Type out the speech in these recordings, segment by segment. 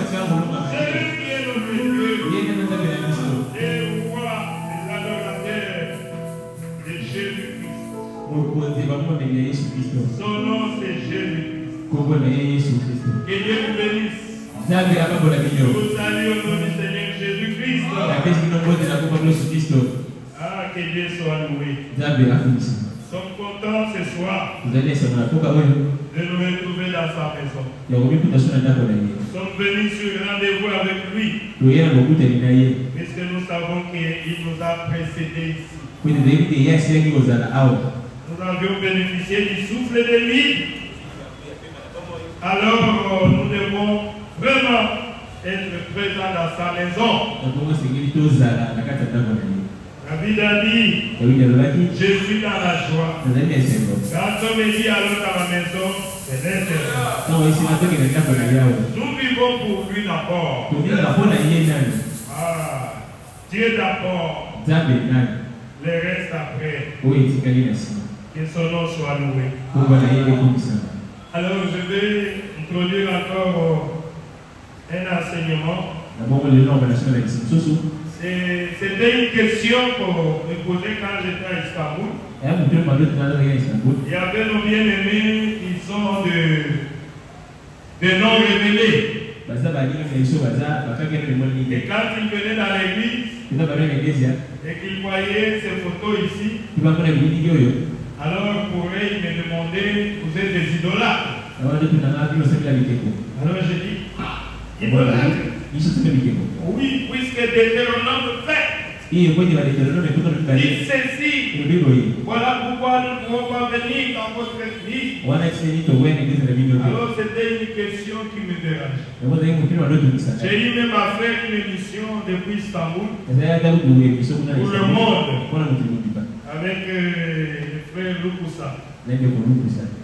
Celui qui est notre Dieu, et roi des adorateurs de Jésus-Christ. Son nom c'est Jésus-Christ. Que Dieu vous bénisse. Nous vous saluons au nom du Seigneur Jésus-Christ. Ah, que Dieu soit loué. Nous sommes contents ce soir de nous retrouver dans sa maison. Nous sommes venus sur rendez-vous avec lui, puisque nous savons qu'il nous a précédés ici. Nous avions bénéficié du souffle de vie. Alors nous devons vraiment être présents dans sa maison. David a dit, je suis dans la joie. Quand on me dit allons dans la maison, c'est nécessaire. Nous vivons pour lui d'abord. Ah, Dieu d'abord. Le reste après. Que son nom soit loué. Alors je vais introduire encore un enseignement. C'était une question pour me poser quand j'étais à Istanbul. Il y avait nos bien-aimés qui sont de non révélés. Et quand ils venaient dans l'église et qu'ils voyaient ces photos ici, alors pour eux, ils me demandaient, vous êtes des idolâtres. Alors j'ai dit, idolâtres? Oui, puisque Deutéronome fait. Dit ceci. Voilà pourquoi nous ne pouvons pas venir dans votre église. Alors c'était une question qui me dérange. J'ai eu même à faire une émission depuis Istanbul pour le monde avec le frère Lukusa.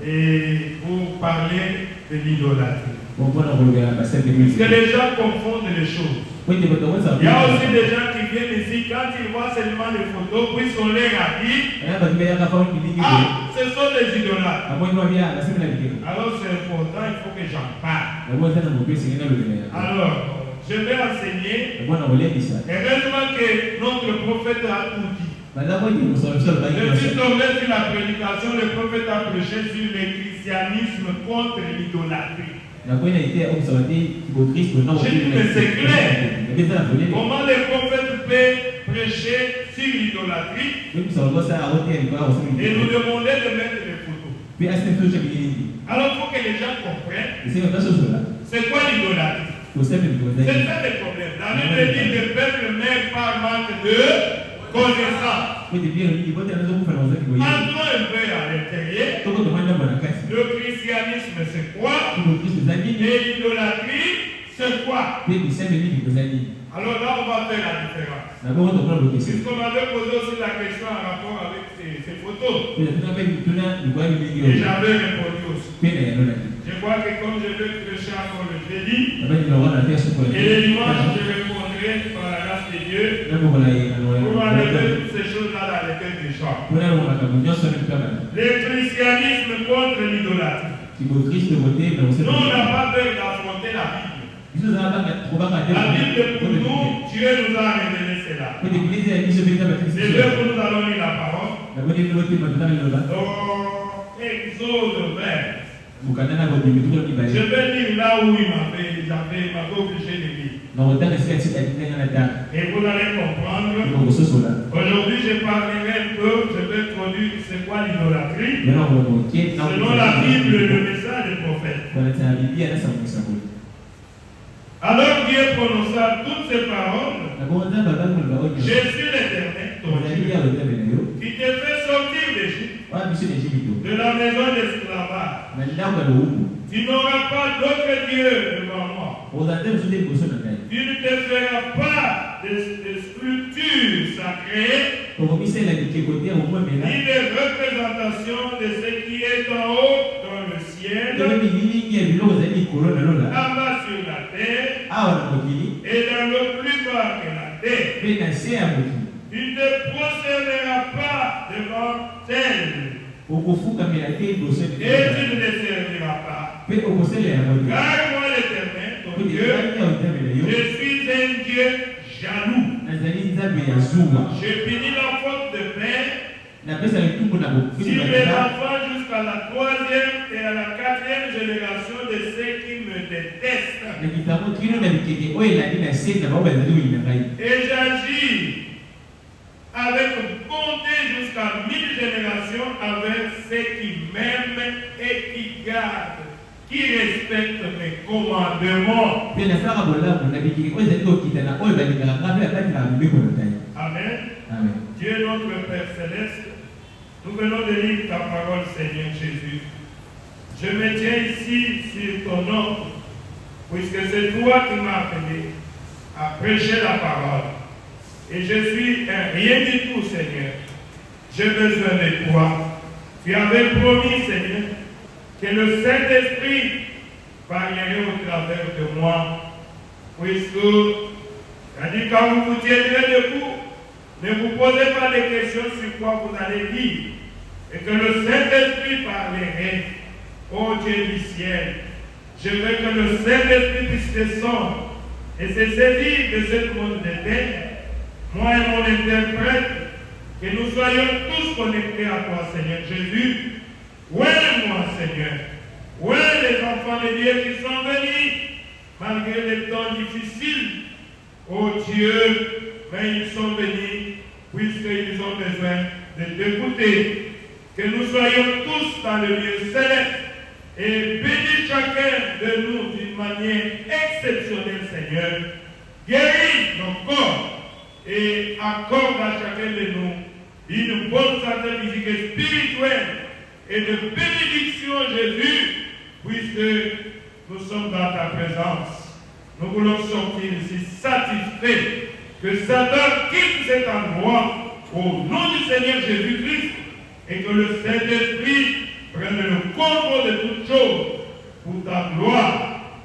Et pour parler de l'idolâtrie. Parce que les gens confondent les choses. Il y a aussi des gens qui viennent ici, quand ils voient seulement les photos, puisqu'on les a dit, ah, ce sont des idolâtres. Alors c'est important, il faut que j'en parle. Alors, je vais enseigner. Heureusement que notre prophète a tout dit. Depuis tombé sur la prédication, le prophète a prêché sur le christianisme contre l'idolâtrie. J'ai dit, mais c'est clair. Comment le prophète peut prêcher sur l'idolâtrie et nous demander de mettre les photos? Alors il faut que les gens comprennent. C'est quoi l'idolâtrie? C'est ça le problème. La Bible dit que le peuple meurt par manque de connaissance. Entrons un peu à l'intérieur. Le christianisme c'est quoi? Et l'idolâtrie c'est quoi? Alors là on va faire la différence. Puisqu'on m'avait posé aussi la question en rapport avec ces photos. Et j'avais répondu aussi. Je crois que comme je vais prêcher encore le jeudi, et le dimanche je répondrai par la grâce de Dieu pour enlever toutes ces choses-là dans les têtes des gens. Le christianisme contre l'idolâtrie. Nous, on n'a pas peur d'affronter la Bible. La Bible pour nous, Dieu nous a révélé cela. C'est Dieu que nous allons lire la parole. Dans Exode 20. Je vais lire là où il m'avait obligé de lire. Et vous allez comprendre. Aujourd'hui, je parlerai un peu, je vais introduire c'est quoi l'idolâtrie. Selon la Bible, le message du prophète. Alors Dieu prononça toutes ces paroles. Je suis l'Éternel, ton Dieu, qui te fait sortir d'Égypte, de la maison d'esclavage. Tu n'auras pas d'autre Dieu devant moi. Tu ne te feras pas de sculpture sacrée, ni de représentation de ce qui est en haut dans le ciel, en bas sur la terre, et dans le plus bas que la terre. Tu ne te prosterneras pas devant elle. Et tu ne les serviras pas. Car moi l'Éternel, ton Dieu, punis la faute de père sur les enfants jusqu'à la 3e et à la 4e génération de ceux qui me détestent. Et j'agis avec bonté jusqu'à 1000 générations avec ceux qui m'aiment et qui gardent, qui respectent mes commandements. Amen. Amen. Dieu notre Père Céleste, nous venons de lire ta parole, Seigneur Jésus. Je me tiens ici sur ton nom, puisque c'est toi qui m'as appelé à prêcher la parole. Et je suis un rien du tout, Seigneur. J'ai besoin de toi. Tu avais promis, Seigneur, que le Saint-Esprit parlerait au travers de moi, puisque tu as dit quand vous vous tiendrez debout, ne vous posez pas de questions sur quoi vous allez dire, et que le Saint-Esprit parlerait. Ô Dieu du ciel, je veux que le Saint-Esprit puisse descendre et se saisir de ce monde de terre, moi et mon interprète, que nous soyons tous connectés à toi, Seigneur Jésus. Ouais, moi, Seigneur. Ouais, les enfants de Dieu qui sont venus, malgré les temps difficiles. Oh Dieu, mais ils sont venus, puisqu'ils ont besoin de t'écouter. Que nous soyons tous dans le lieu céleste et bénis chacun de nous d'une manière exceptionnelle, Seigneur. Guéris nos corps et accorde à chacun de nous une bonne santé physique et spirituelle et de bénédiction, Jésus, puisque nous sommes dans ta présence. Nous voulons sortir ici satisfaits que Satan quitte cet endroit au nom du Seigneur Jésus-Christ et que le Saint-Esprit prenne le contrôle de toutes choses pour ta gloire.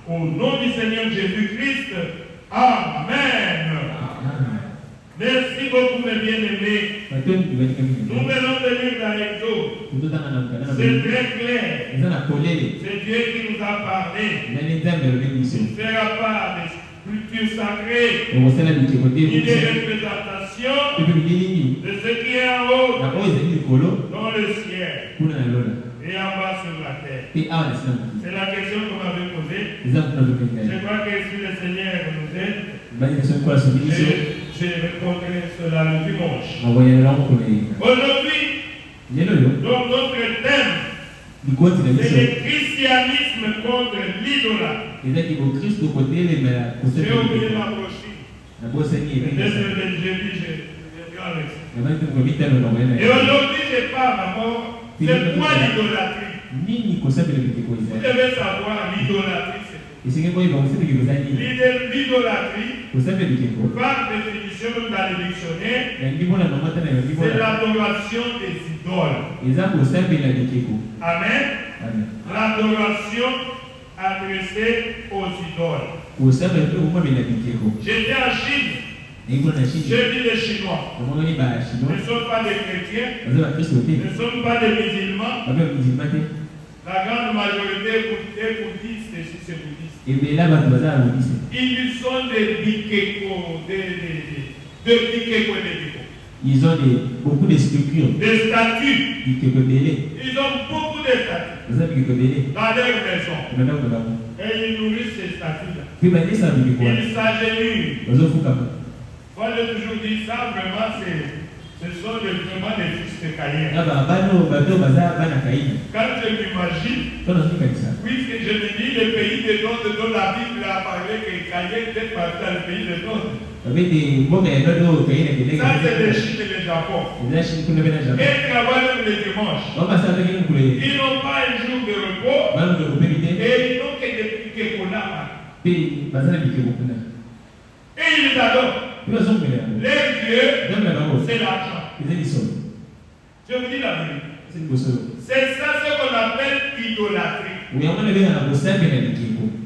Au nom du Seigneur Jésus-Christ. Amen. Merci beaucoup, mes bien-aimés. Nous venons de lire dans l'Exode. C'est très clair. C'est Dieu qui nous a parlé. Il fera part des sculptures sacrées, ni des représentations de ce qui est en haut, dans le ciel, et en bas sur la terre. C'est la question qu'on m'avait posée. Je crois que si le Seigneur nous aide, je répondrai cela le dimanche. Aujourd'hui, donc notre thème, c'est le christianisme contre l'idolâtrie. J'ai oublié ma brochure. Et aujourd'hui, je parle d'abord, c'est quoi l'idolâtrie? Vous devez savoir l'idolâtrie. L'idolâtrie, par définition dans le dictionnaire, c'est l'adoration des idoles. Amen. L'adoration adressée aux idoles. J'étais en Chine. J'ai vu les Chinois. Nous ne sommes pas des chrétiens. Nous ne sommes pas des musulmans. La grande majorité est bouddhiste et c'est bouddhiste. Ils sont des bikeko, Ils ont beaucoup de structures. Des statues. Ils ont beaucoup de statues. Dans leur maison. Et ils nourrissent ces statues-là. Ils s'agenouillent. Moi, j'ai toujours dit ça, vraiment, ce sont vraiment des fils de Caïn. Quand je m'imagine, puisque je me dis le pays de Nord dont la Bible a parlé que Caïn était parti dans le pays de Nord. Ça, c'est le Chine et le Japon. Et ils travaillent même le dimanche. Ils n'ont pas un jour de repos. Et ils n'ont que des piquets qu'on a. Et ils les adorent. Leur Dieu, c'est l'argent. Je vous dis la vérité. C'est ça ce qu'on appelle idolâtrie.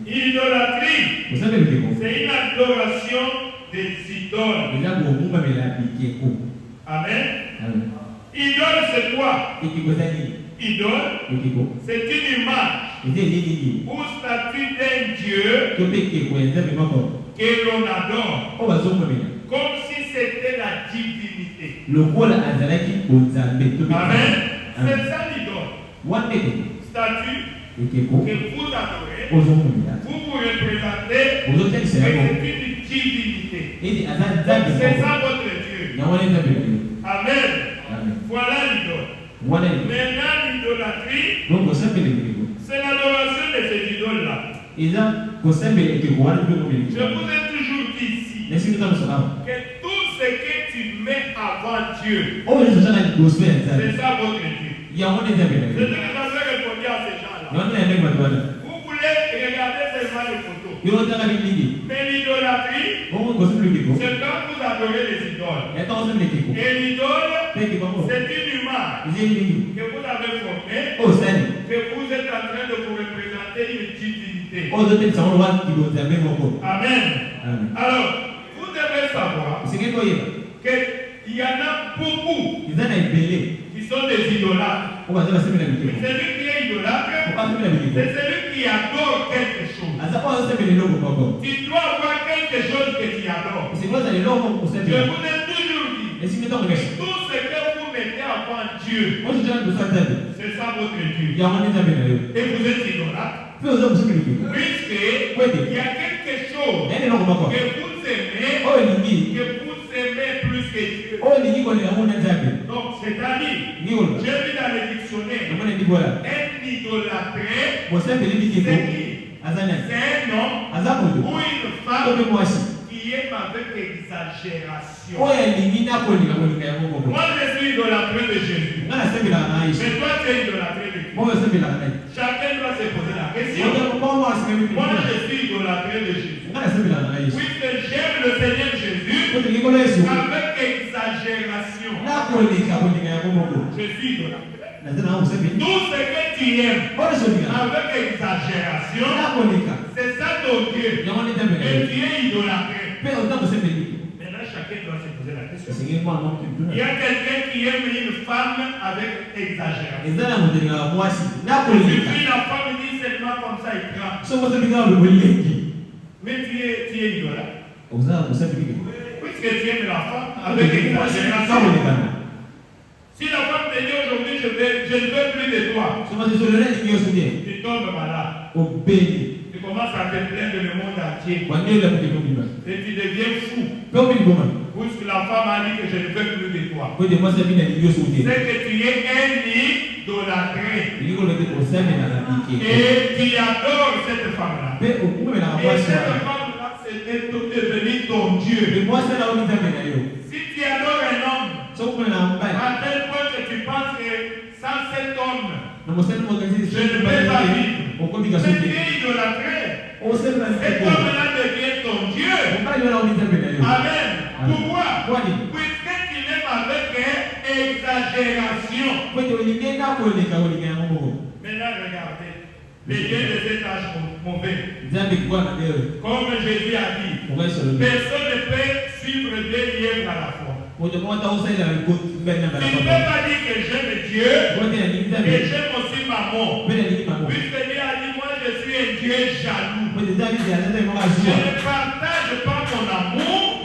Idolâtrie, c'est une adoration des idoles. Amen. Idole, c'est quoi? Idole, c'est une image ou statue d'un Dieu que l'on adore. Comme si c'était la divinité. Amen. C'est ça l'idole. Statue que vous adorez, vous vous représentez, et c'est une divinité. C'est ça votre Dieu. Amen. Voilà l'idole. Maintenant, l'idolâtrie, c'est l'adoration de ces idoles-là. Je vous ai toujours dit ici que tout ce que tu mets avant Dieu, c'est ça votre Dieu. C'est ce que j'avais répondu à ces gens-là. Vous voulez regarder seulement les photos. Mais l'idolâtrie, c'est quand vous adorez les idoles. Et l'idole, c'est une image que vous avez formée, que vous êtes en train de vous représenter une divinité. Amen. Alors, vous devez savoir qu'il y en a beaucoup qui sont des idolâtres. Celui qui est idolâtre, c'est celui qui adore quelque chose. Tu dois avoir quelque chose que tu adores. Je vous ai toujours dit, tout ce que vous mettez avant Dieu, c'est ça votre Dieu. Et vous êtes idolâtre. Puisqu'il y a quelque chose que vous aimez plus que Dieu. Donc, c'est-à-dire, j'ai vu dans le dictionnaire, un idolâtré, c'est qui? C'est un homme ou une femme qui aime avec exagération. Moi, je suis idolâtré de Jésus. Mais toi, tu es idolâtré de Dieu. Chacun doit se poser la question. Moi, je suis idolâtré de Jésus. Puisque j'aime le Seigneur Jésus avec exagération. Je suis idolâtré. Tout ce que tu aimes avec exagération, c'est ça ton Dieu. Et tu es idolâtré. Maintenant, chacun doit se poser la question. Il y a quelqu'un qui aime une femme avec exagération. Si la femme dit seulement comme ça, il craint. Mais tu es idolâtre. Puisque tu aimes la femme avec exagération. Si la femme te dit aujourd'hui, je ne veux plus de toi, tu tombes malade. Tu commences à te plaindre le monde entier. Et tu deviens fou. Puisque la femme a dit que je ne veux plus de toi. C'est que tu es un idolâtré. Et tu adores cette femme-là. Et cette femme-là, c'est devenu ton Dieu. Si tu adores un homme, à tel point que tu penses que sans cet homme, je ne peux pas vivre. Mais tu es idolâtré. Cet homme-là devient ton Dieu. Amen. Pourquoi? Puisque tu l'aimes avec exagération. Maintenant, regardez. Les dieux de cet âge mauvais. Comme Jésus a dit, personne ne peut suivre deux lièvres à la fois. Tu ne peux pas dire que j'aime Dieu et j'aime aussi maman. Puisque Dieu a dit, moi je suis un Dieu jaloux. Je ne partage pas mon amour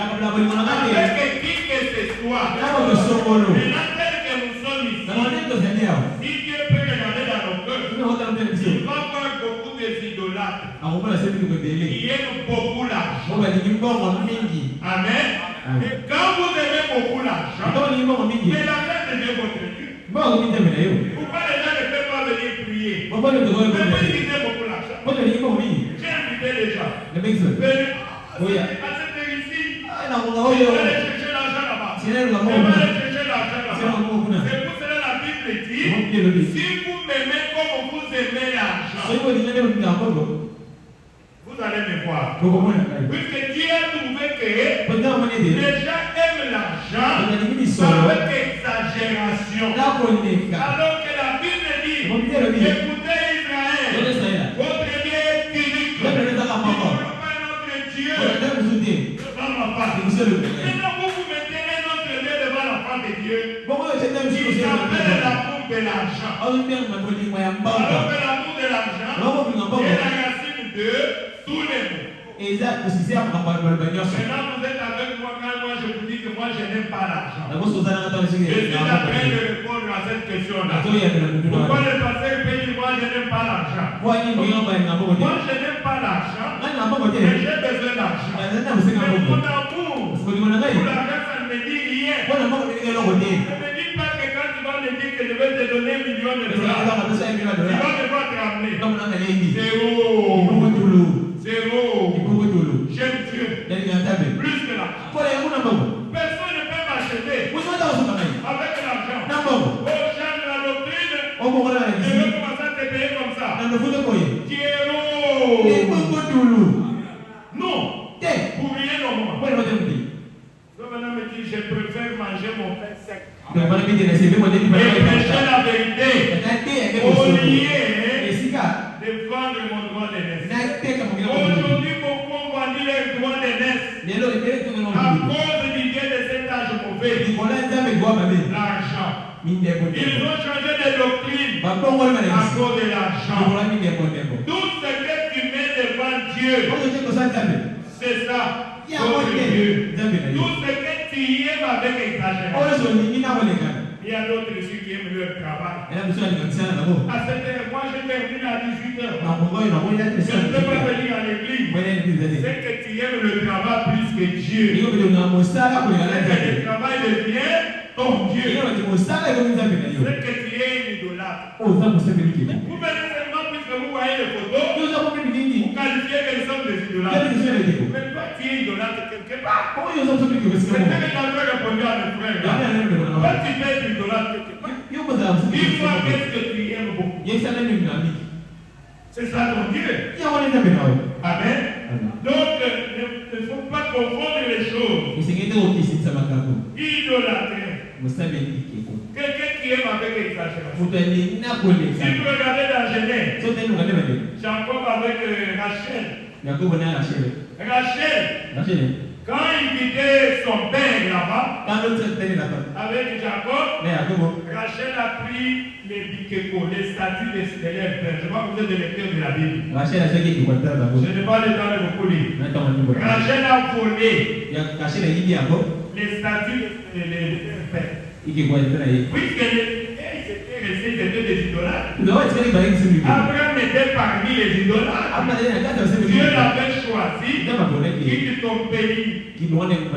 avec qui que ce soit. Maintenant, tel que nous sommes ici, si Dieu peut regarder dans nos cœurs, il va voir beaucoup d'idolâtres qui aiment beaucoup l'argent. Amen. Et quand vous aimez beaucoup l'argent, mais l'argent devient votre Dieu. Pourquoi les gens ne peuvent pas venir prier? Mais puisqu'ils aiment beaucoup l'argent, j'ai invité les gens. Venez à cette ici. On va aller chercher l'argent là-bas. On va aller chercher l'argent là-bas. C'est pour cela la Bible dit, si vous m'aimez comme vous aimez l'argent, vous allez me voir. Puisque Dieu a trouvé que les gens aiment l'argent avec exagération. Alors que la Bible dit, écoutez Israël, votre Dieu est unique. Il n'y aura pas un autre Dieu devant ma part. Maintenant vous mettez un autre Dieu devant la part de Dieu. Il s'appelle l'amour de l'argent. Alors que l'amour de l'argent est la racine de tous les maux. Maintenant vous êtes avec moi quand moi je vous dis que moi je n'aime pas l'argent. Je suis en train de répondre à cette question-là. Pourquoi le pasteur peut dire moi je n'aime pas l'argent? Moi je n'aime pas l'argent, mais j'ai besoin d'argent. Mais mon amour pour l'argent, ça ne me dit rien. Ne me dis pas que quand tu vas me dire que je vais te donner $1 million, tu vas devoir te ramener. Zéro. J'aime Dieu plus que l'argent. Personne ne peut m'acheter avec l'argent. Oh, change la doctrine. Je vais commencer à te payer comme ça. Diero. Non. Pour rien au monde. Maintenant me dit, je préfère manger mon pain sec. Et prêcher la vérité au lieu de vendre mon droit d'aînesse. Aujourd'hui, beaucoup ont vendu leur droit d'aînesse à cause du Dieu de cet âge mauvais. L'argent. Ils ont changé de doctrine à cause de l'argent. Tout ce que tu mets devant Dieu, c'est ça. Tout ce que tu aimes avec exagération. Il y a d'autres ici qui aiment leur travail. À cette heure, moi je termine à 18h. Je ne peux pas venir à l'église. C'est que tu aimes le travail plus que Dieu. C'est que le travail devient ton Dieu. C'est que tu es une idolâtre. Vous venez seulement puisque vous voyez les photos, vous qualifiez que nous sommes des idolâtres. Mais toi tu es idolâtre quelque part. C'est ce que j'avais répondu à mes frères. Quand tu es idolâtre quelque part, dis-moi qu'est-ce que tu aimes beaucoup. C'est ça ton Dieu. Amen. Donc, il ne faut pas confondre les choses. Idolâtrer. Quelqu'un qui aime avec exagération. Si vous regardez dans Genèse, Jacob avec Rachel. Rachel, quand il quittait son père là-bas, avec Jacob, Rachel a pris les bikeko, les statues de leur père. Je vois que vous êtes des lecteurs de la Bible. Je n'ai pas le temps de beaucoup lire. Rachel a volé les statues de leur père. Puisqu'elle était restée des idolâtres. Abraham était parmi les idolâtres. Dieu l'avait choisi, quitte ton pays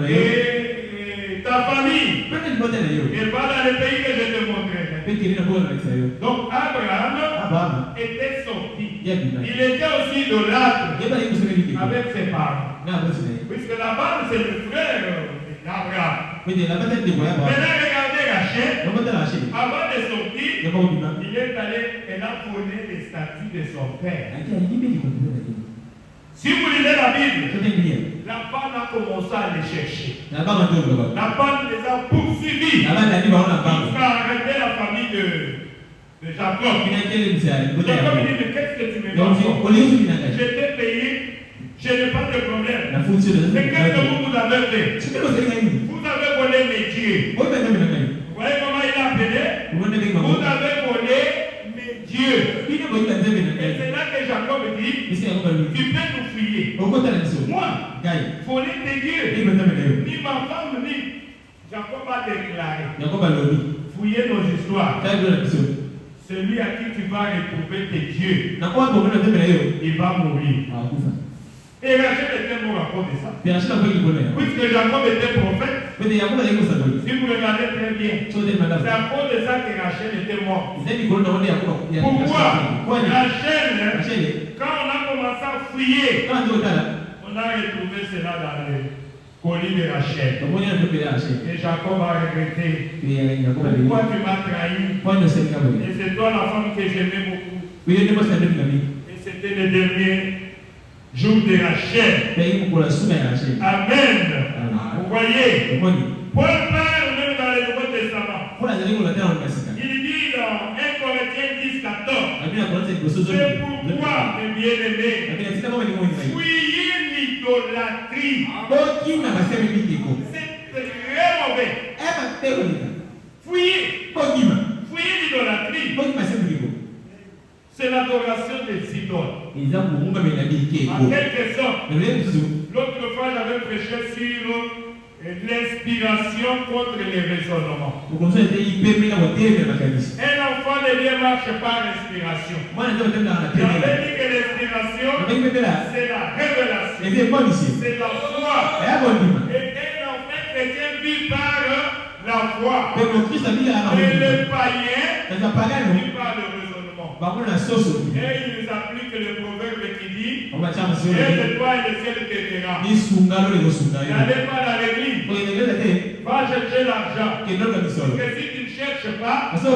et ta famille. Et va dans le pays que je te montrerai. Donc Abraham était sorti. Il était aussi idolâtre avec ses parents. Puisque la femme c'est le frère d'Abraham. Maintenant regardez Rachel. Avant de sortir, il est allé et a volé les statues de son père. Si vous lisez la Bible, la femme a commencé à les chercher. La femme les a poursuivis jusqu'à arrêter la famille de Jacob. Jacob dit, mais qu'est-ce que tu me demandes? Je t'ai payé, je n'ai pas de problème. Mais qu'est-ce que vous avez fait? Vous avez volé mes dieux. Vous voyez comment il a appelé? Vous avez volé mes dieux. Et c'est là que Jacob dit, tu peux nous fouiller. Moi, voler tes dieux. Ni ma femme, ni Jacob a déclaré. Fouiller nos histoires. Celui à qui tu vas retrouver tes dieux, il va mourir. Et Rachel était mort à cause de ça. Puisque Jacob était prophète, si vous regardez très bien, c'est à cause de ça que Rachel était morte. Pourquoi? Rachel, quand on a commencé à fouiller, on a retrouvé cela dans le colis de Rachel. Et Jacob a regretté. Pourquoi tu m'as trahi? Et c'est toi la femme que j'aimais beaucoup. Et c'était le dernier jour de Rachel. Amen. Vous voyez, Paul parle même dans le Nouveau Testament. Il dit dans 1 Corinthiens 10, 14, c'est pourquoi, mes bien-aimés, fuyez l'idolâtrie. C'est très mauvais. Fuyez l'idolâtrie. C'est l'adoration des idoles. En quelque sorte, l'autre fois j'avais prêché sur l'inspiration contre les raisonnements. Un enfant ne marche par inspiration. J'avais dit que l'inspiration, c'est la révélation, c'est la foi. Et un enfant chrétien vit par la foi. Et le païen vit par le raisonnement. Et il nous applique le proverbe qui dit: et de toi et le ciel t'aidera. N'allez pas dans l'église, va chercher l'argent. Parce que si tu ne cherches pas, tu ne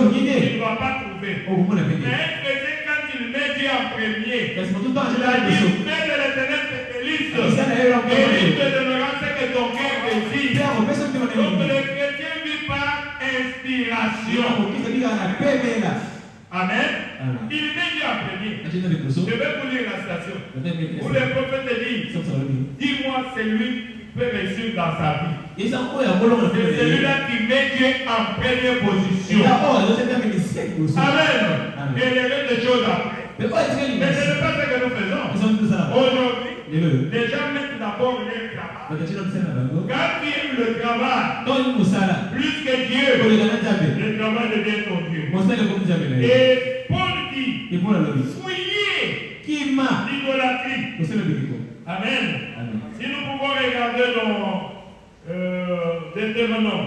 vas pas trouver. Mais un chrétien, quand il met Dieu en premier, il a dit: fais de l'éternel tes délices, et il te donnera ce que ton cœur désire. Donc le chrétien vit par inspiration. Amen. Il met Dieu en premier. Je vais vous lire la citation où le prophète dit: dis-moi celui qui peut réussir dans sa vie. C'est celui-là qui met Dieu en première position. Amen. Et les restes des choses après. Mais ce n'est pas ce que nous faisons. Aujourd'hui, les gens mettent d'abord leur travail. Quand tu aimes le travail plus que Dieu, le travail devient ton Dieu. Et Paul dit: fouillez l'idolâtrie. Amen. Si nous pouvons regarder dans Deutéronome,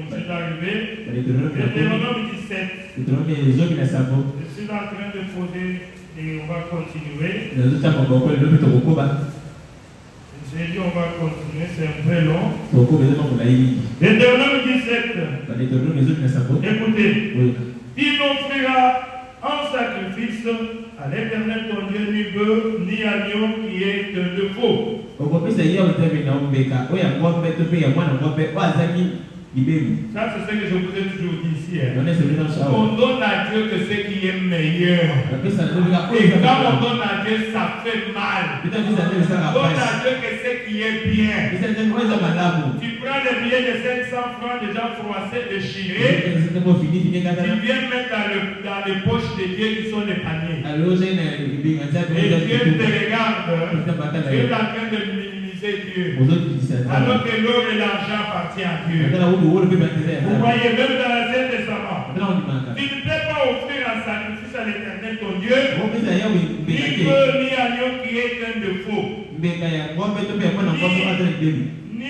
c'est arrivé. Deutéronome 17. Je suis en train de poser et on va continuer. J'ai dit on va continuer, c'est un peu long. Deutéronome 17. Écoutez, il n'offrira en sacrifice à l'Éternel ton Dieu ni bœuf ni agneau qui est de faux. Ça, c'est ce que je vous ai toujours dit ici. On donne à Dieu que ce qui est meilleur. Et quand on donne à Dieu, ça fait mal. On donne à Dieu que ce qui est bien. Tu prends les billets de 500 francs déjà froissés, déchirés. Tu viens mettre dans les poches de Dieu qui sont les paniers. Et Dieu te regarde. Tu es en train de minimiser Dieu. Alors que l'or et l'argent appartiennent à Dieu. Vous voyez, même dans l'Ancien Testament, tu ne peux pas offrir un sacrifice à l'Éternel ton Dieu, ni bœuf, ni agneau qui est un de faux, ni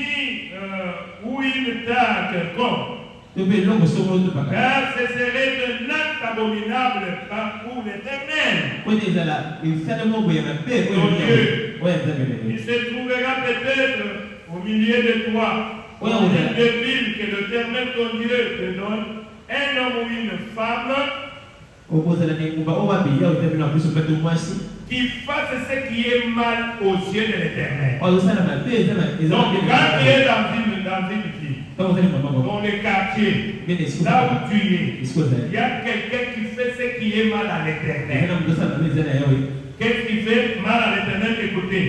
huile d'art quelconque. Car ce serait un acte abominable pour l'Éternel. Il se trouvera peut-être au milieu de toi, dans une ville que l'Éternel ton Dieu te donne, un homme ou une femme qui fasse ce qui est mal aux yeux de l'Éternel. Donc, quand tu es dans une ville, dans les quartiers, là où tu es, il y a quelqu'un qui fait ce qui est mal à l'Éternel. Qu'est-ce qui fait mal à l'Éternel? Écoutez,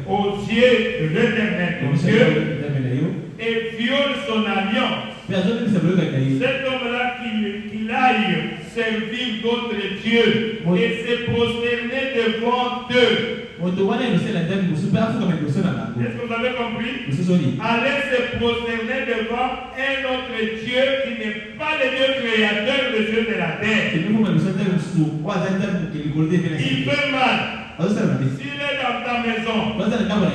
aux yeux de l'Éternel, ton Dieu, et viole son alliance. Cet homme-là qu'il aille servir d'autres dieux et se prosterner devant eux. Est-ce que vous avez compris? Aller se prosterner devant un autre Dieu qui n'est pas le Dieu créateur des cieux de la terre. Il fait mal. S'il est dans ta maison,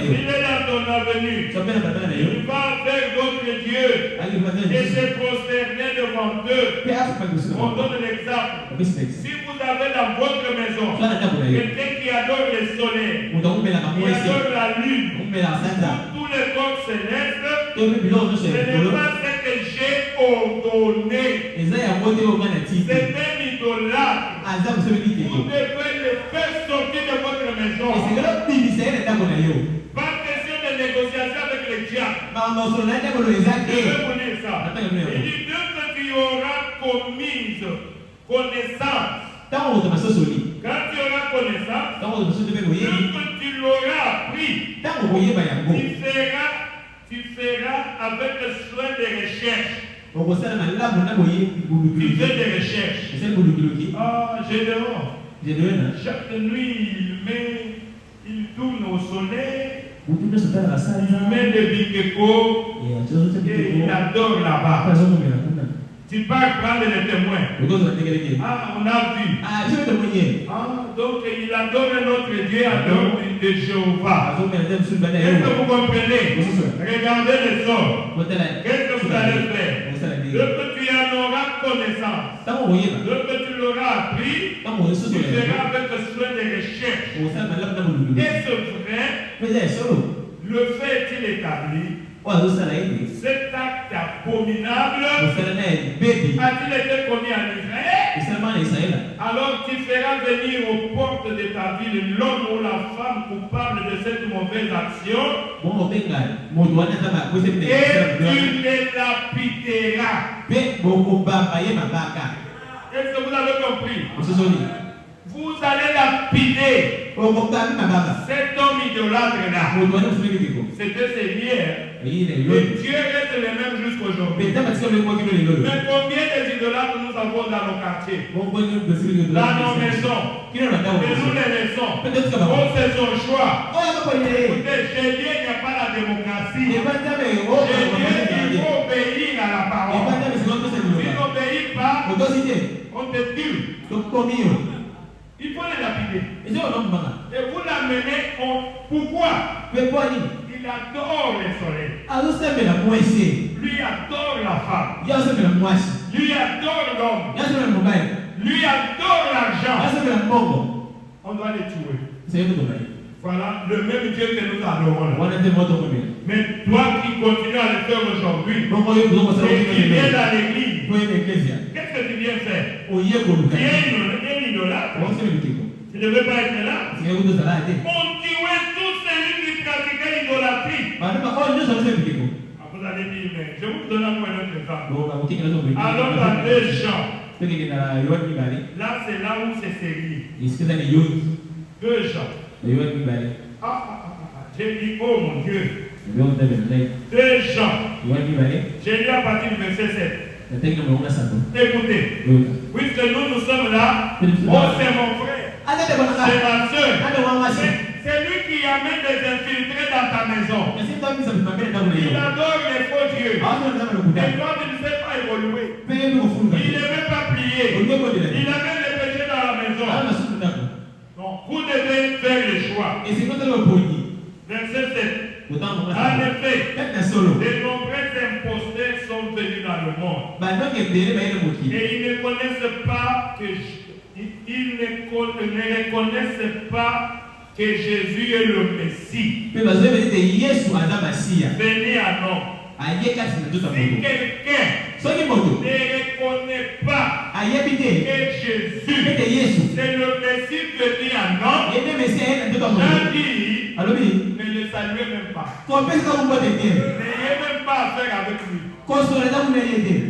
s'il est dans ton avenue, il va vers d'autres dieux et se prosterner devant eux. On donne l'exemple. Si vous avez dans votre maison quelqu'un qui adore le soleil, qui adore la lune, tous les corps célestes, ce n'est pas ce que j'ai ordonné. C'est un idolâtre. Vous devez le faire sortir de votre maison. Pas question de négociation avec les diables. Je vais vous dire ça. Il dit dès que tu auras commise connaissance. Quand tu auras connaissance, dès que tu l'auras appris, tu feras avec soin de recherche. Il fait des recherches. Ah, Gédéon. Chaque nuit, il tourne au soleil. Il met des bikeko et il adore là-bas. Tu pars prendre les témoins. Ah, on a vu. Donc il adore notre Dieu, adore de Jéhovah. Est-ce que vous comprenez? Regardez les hommes. Qu'est-ce que vous allez faire? Lorsque tu en auras connaissance, lorsque tu l'auras appris, tu feras avec soin des recherches. Est-ce vrai? Le fait est-il établi? Cet acte abominable a-t-il été commis en Israël? Alors tu feras venir aux portes de ta ville l'homme ou la femme coupable de cette mauvaise action et tu les lapideras. Est-ce que vous avez compris? Vous allez lapider cet homme idolâtre-là. C'était Seigneur. Et Dieu reste le même jusqu'aujourd'hui. Mais combien d'idolâtres nous avons dans nos quartiers? Dans nos maisons. Et nous les laissons. Oh, c'est son choix. Écoutez, chez Dieu, il n'y a pas la démocratie. Chez Dieu, il faut obéir à la parole. Si tu n'obéis pas, on te tue. Il faut les lapider. Et vous l'amenez pourquoi? Il adore le soleil. Lui adore la femme. Lui adore l'homme. Lui adore l'argent. On doit les tuer. Voilà le même Dieu que nous adorons. Mais toi qui continues à le faire aujourd'hui, et qui viens dans l'église, qu'est-ce que tu viens faire? Tu es un idolâtre. Tu ne veux pas être là. On tuait tous celui qui pratiquait l'idolâtrie. Vous allez dire, mais je vous donne un point d'autre exemple. Alors dans 2 Jean. Là, c'est là où c'est sérieux. 2 Jean. J'ai dit, oh mon Dieu. 2 Jean. J'ai lu à partir du verset 7. Écoutez, puisque nous sommes là, oh c'est mon frère, c'est ma soeur, c'est lui qui amène des infiltrés dans ta maison. Il adore les faux dieux. Et toi tu ne sais pas évoluer. Il ne veut pas prier. Il amène les péchés dans la maison. Donc vous devez faire le choix. Verset 7. En effet, de nombreux imposteurs sont venus dans le monde. Et ils ne connaissent pas que ils ne reconnaissent pas que Jésus est le Messie. Venu à homme. Si quelqu'un ne reconnaît pas que Jésus c'est le Messie venu à homme, Jean dit, ne le saluez même pas. N'ayez même pas affaire avec lui.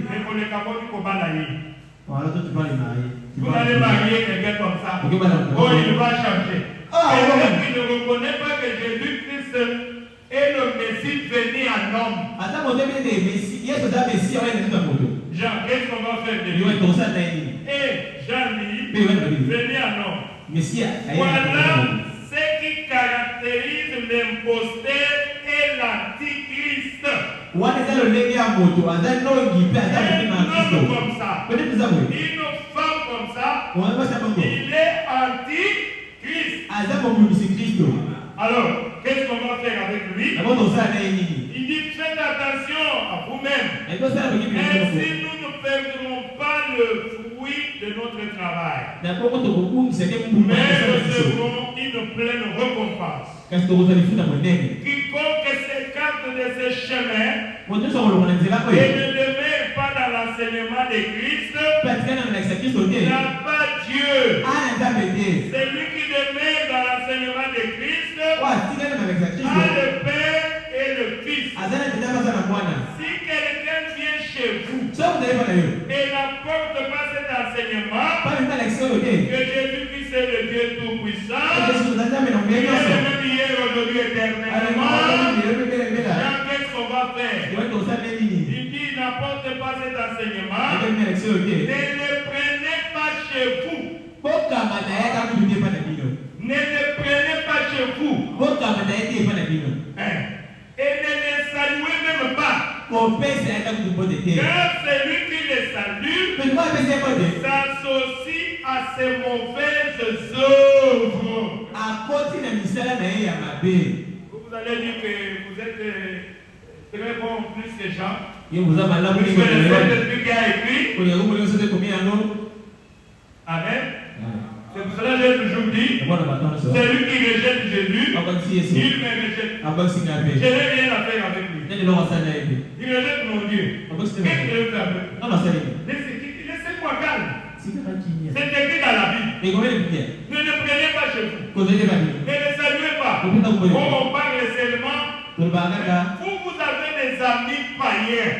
Mais pour les capots du combat vous allez marier quelqu'un comme ça. Oh, il va changer. Quelqu'un qui ne reconnaît pas que Jésus-Christ est le Messie venu en homme. Jean, qu'est-ce qu'on va faire de lui? Et Jean dit, venu en homme. Voilà ce qui caractérise l'imposteur et l'antichrist. Un homme comme ça, une femme comme ça, il est antichrist. Alors, qu'est-ce qu'on va faire avec lui? Il dit, faites attention à vous-même. Ainsi, nous ne perdrons pas le fruit de notre travail. Mais recevrons une pleine récompense. Quiconque s'écarte de ce chemin et ne demeure pas dans l'enseignement de Christ n'a pas Dieu. Celui qui demeure dans l'enseignement de Christ a le Père et le Fils. Si quelqu'un vient chez vous et n'apporte pas cet enseignement que Jésus-Christ est le Dieu Tout-Puissant, il est le même hier, aujourd'hui, éternellement, qu'est-ce qu'on va faire? Il dit, n'apporte pas cet enseignement, ne le prenez pas chez vous. Ne le prenez pas chez vous. Et ne les saluez même pas. Car celui qui les salue s'associe à ses mauvaises œuvres. Vous allez dire que vous êtes très bon plus que Jean. Plus que le Saint-Esprit qui a écrit. Amen. C'est pour cela que j'ai toujours dit, celui qui rejette Jésus, il me rejette. Je n'ai rien à faire avec lui. Il rejette mon Dieu. Qu'est-ce que je veux faire avec lui? Laissez-moi calme. C'est écrit dans la Bible. Ne le prenez pas chez vous. Ne le saluez pas. On parle seulement. Vous avez des amis païens.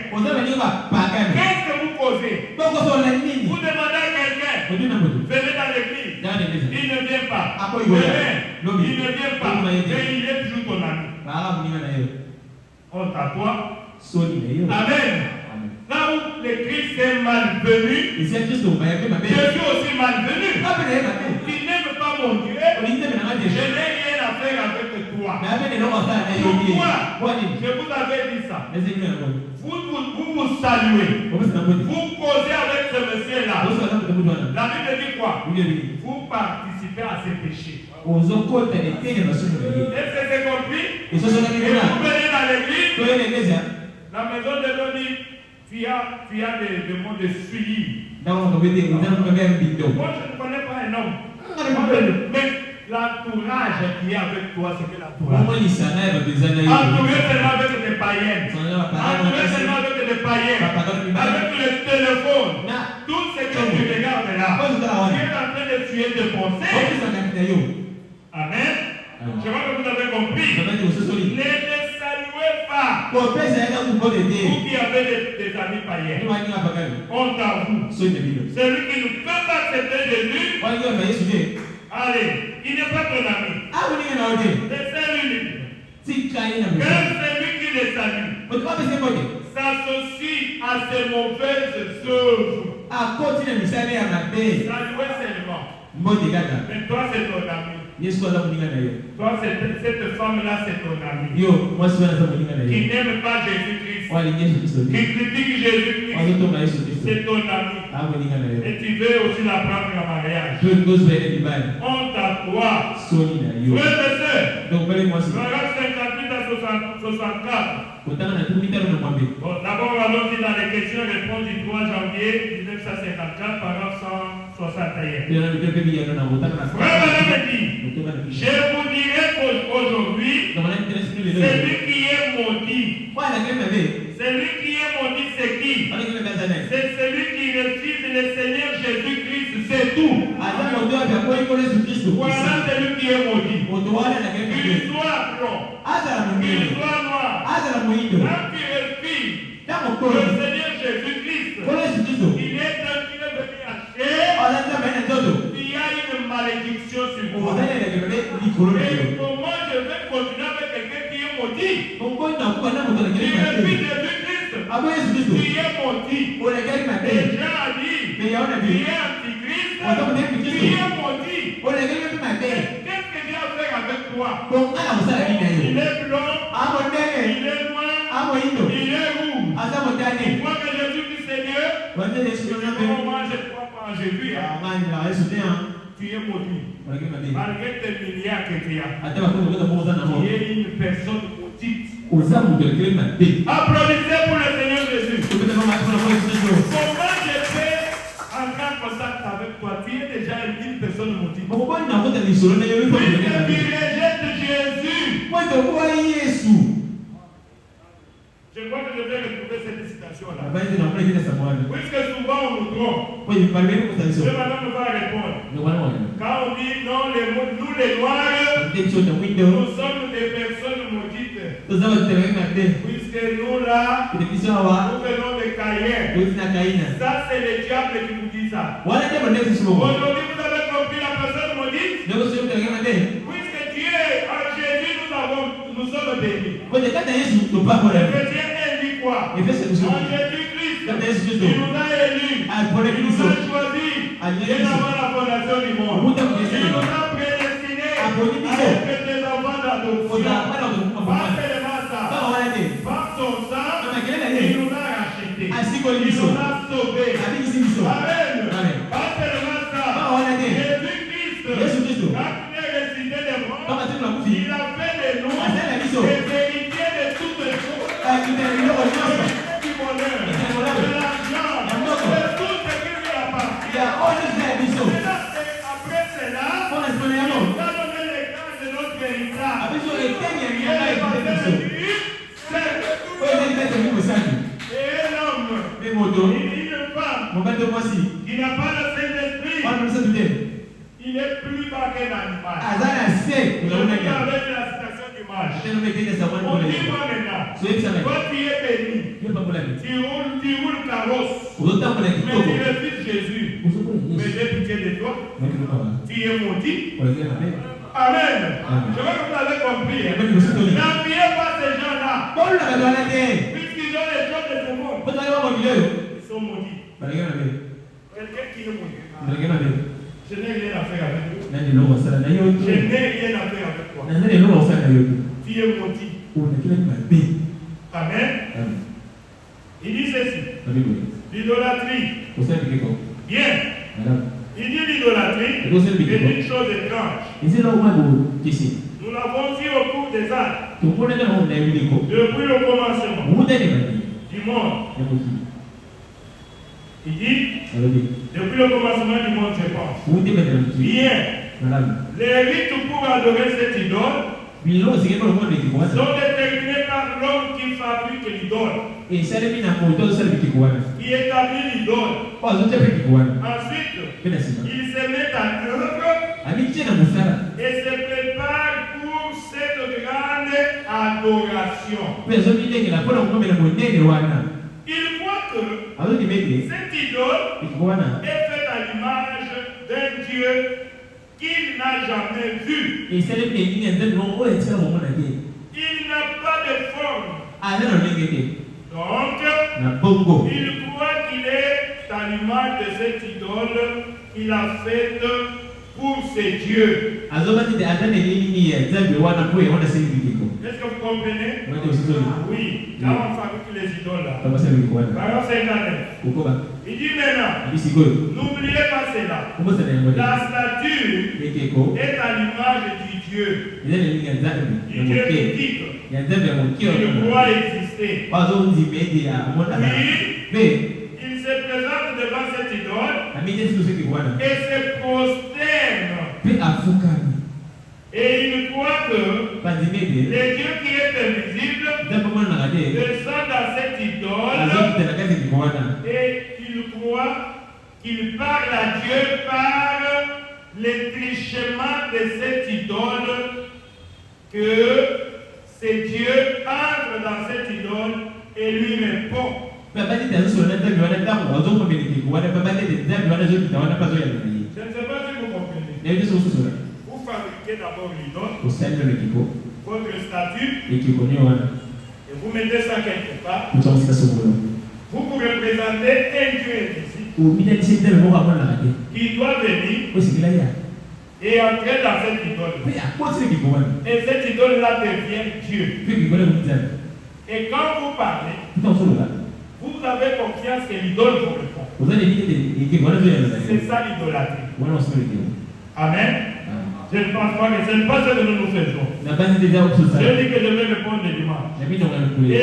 Qu'est-ce que vous causez? Vous demandez à quelqu'un, venez dans l'église. Il ne vient pas. Il ne vient pas. Mais il est toujours ton ami. Honte à toi. Amen. Là où le Christ est malvenu, Jésus aussi malvenu. Tu n'aimes pas mon Dieu. Je n'ai rien à faire avec toi. Pourquoi? Je vous avais dit ça. Vous vous saluez. Vous causez avec ce monsieur-là. La Bible dit quoi? Vous participez à ses péchés. Est-ce que c'est compris? Et vous venez dans l'église. La maison de Doni, tu as des mots de suivi. Moi, je ne connais pas un homme. Mais l'entourage qui est avec toi, c'est que l'entourage. Entouré seulement avec des païens. Entouré seulement avec des païens. Avec le téléphone. Tout ce que tu regardes là. Tu es en train de tuer tes pensées. Amen. Je vois que vous avez compris. Ne les saluez pas. Vous qui avez des amis païens. Honte à vous. Celui qui ne peut pas accepter Jésus. Allez, il n'est pas ton ami. Laissez-lui. Car celui qui les salue s'associe à ses mauvaises œuvres. Saluez seulement. Mais toi, c'est ton ami. Toi, cette femme-là, c'est ton ami. Qui n'aime pas Jésus-Christ. Qui critique Jésus-Christ. C'est ton ami. Et tu veux aussi la prendre en mariage. Honte à toi. Frères et sœurs, paragraphe 58 à 64. D'abord, allons-y dans les questions-réponses du 3 janvier 1954, paragraphe 161. Frère, madame dit, je vous dirai qu'aujourd'hui, celui qui est maudit, c'est qui? C'est celui qui refuse le Seigneur Jésus-Christ, c'est tout. Voilà celui qui est maudit. Qu'il soit blanc, qu'il soit noir, quand tu refuses le Seigneur Jésus-Christ, il est venu acheter. Il y a une malédiction sur toi. Et comment je vais continuer avec quelqu'un qui est maudit? Tu refuses Jésus-Christ, tu es maudit. Et Jean a dit, tu es antichrist, tu es maudit. Qu'est-ce que j'ai à faire avec toi? Il est blanc, il est noir, il est rouge. Tu crois que Jésus-Christ est Dieu? Moi, je ne crois pas en Jésus. Tu es maudit. Malgré tes milliards que tu as. Tu es une personne maudite. Applaudissez pour le Seigneur Jésus. Comment je peux entrer en contact avec toi? Tu es déjà une personne maudite. Puisque tu rejettes Jésus. Je crois que je vais retrouver cette citation-là. Puisque souvent on nous trompe. Je maintenant va répondre. Quand on dit non, nous les noirs, nous sommes des personnes maudites. Puisque nous là, nous venons de Caïn. Ça c'est le diable qui nous dit ça. Aujourd'hui vous avez compris la personne maudite. Puisque Dieu, en Jésus, nous sommes bénis. Ephésiens 1 dit quoi? En Jésus-Christ, Il nous a élus. Il nous a choisis. Dès avant la fondation du monde. Il nous a prédestinés à être des enfants d'adoption. Pas seulement ça. Par son sang, il nous a rachetés. Il nous a sauvés. Amen. Pas seulement ça. Jésus-Christ, quand il est ressuscité des morts, il a fait de nous les héritiers de toutes les choses. Du bonheur, de l'argent, de tout ce qui lui appartient. Après cela, il a donné les grâces de notre héritage. Et un homme, une femme, qui n'a pas le Saint-Esprit, il n'est plus pas qu'un animal. Je vous avec la citation du mage. On dit moi maintenant, toi tu es béni, tu roules carrosse, mais tu refuses Jésus. Mais j'ai pitié de toi, tu es maudit. Amen. Je veux que vous avez compris. N'enviez pas ces gens-là. Puisqu'ils ont les choses de ce monde. Ils sont maudits. Quelqu'un qui est maudit. Je n'ai rien à faire avec eux. Je n'ai rien à faire avec toi. Tu es maudit. Amen. Il dit ceci. L'idolâtrie. Bien. Il dit l'idolâtrie est une chose étrange. Nous l'avons vu au cours des âges. Depuis le commencement du monde. Il dit, depuis le commencement du monde, je pense. Bien. Les rites pour adorer cette idole sont déterminés par l'homme qui fabrique l'idole, qui établit l'idole. Ensuite, il se met à l'œuvre et se prépare pour cette grande adoration. Il croit que cette idole est faite à l'image d'un Dieu qu'il n'a jamais vu. Il n'a pas de forme. Donc, il croit qu'il est à l'image de cette idole qu'il a faite pour ses dieux. Est-ce que vous comprenez? Oui, là on fabrique les idoles là. Parole 59. Il dit maintenant, n'oubliez pas cela. La statue est à l'image du Dieu. Du Dieu qui croit exister. Puis, il se présente devant cette idole et se prosterne. Et il croit que le Dieu qui est invisible descend dans cette idole et il croit qu'il parle à Dieu par l'étrichement de cette idole, que c'est Dieu entre dans cette idole et lui répond. Je ne sais pas si vous comprenez. Vous fabriquez d'abord l'idole, votre statue, et vous mettez ça quelque part. Vous pouvez représenter un Dieu invisible qui doit venir et entrer dans cette idole. Et cette idole-là devient Dieu. Et quand vous parlez, vous avez confiance que l'idole vous répond. C'est ça l'idolâtrie. Amen. Je ne pense pas que ce n'est pas ce que nous faisons. Je dis que je vais répondre le dimanche. Et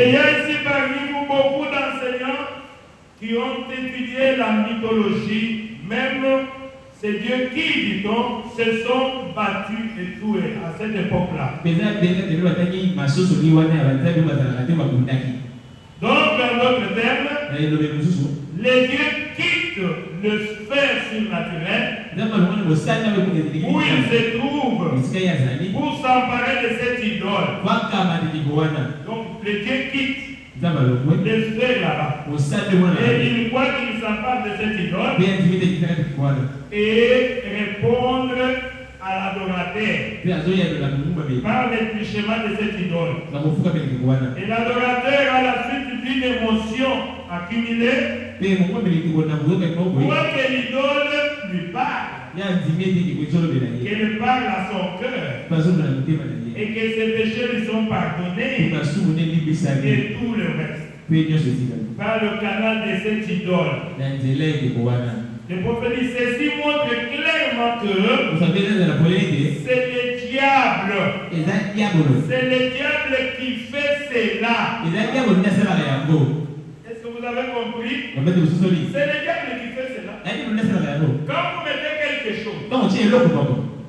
il y a ici parmi vous beaucoup d'enseignants qui ont étudié la mythologie, même ces dieux qui, dit-on, se sont battus et tués à cette époque-là. Donc, en d'autres termes, les dieux quittent le sphère surnaturelle où ils se trouvent pour s'emparer de cette idole. Donc, les dieux quittent le sphère là-bas. Et ils croient qu'ils s'emparent de cette idole et répondre à l'adorateur par l'étrichement de cette idole. Et l'adorateur, à la suite d'une émotion accumulé, ou que l'idole lui parle, qu'elle parle à son cœur, et que ses péchés lui sont pardonnés, et tout le reste. Par le canal de cette idole. Le prophète dit, ceci montre clairement que c'est le diable. C'est le diable qui fait cela. Est-ce que vous avez compris? C'est le diable qui fait cela. Quand vous mettez quelque chose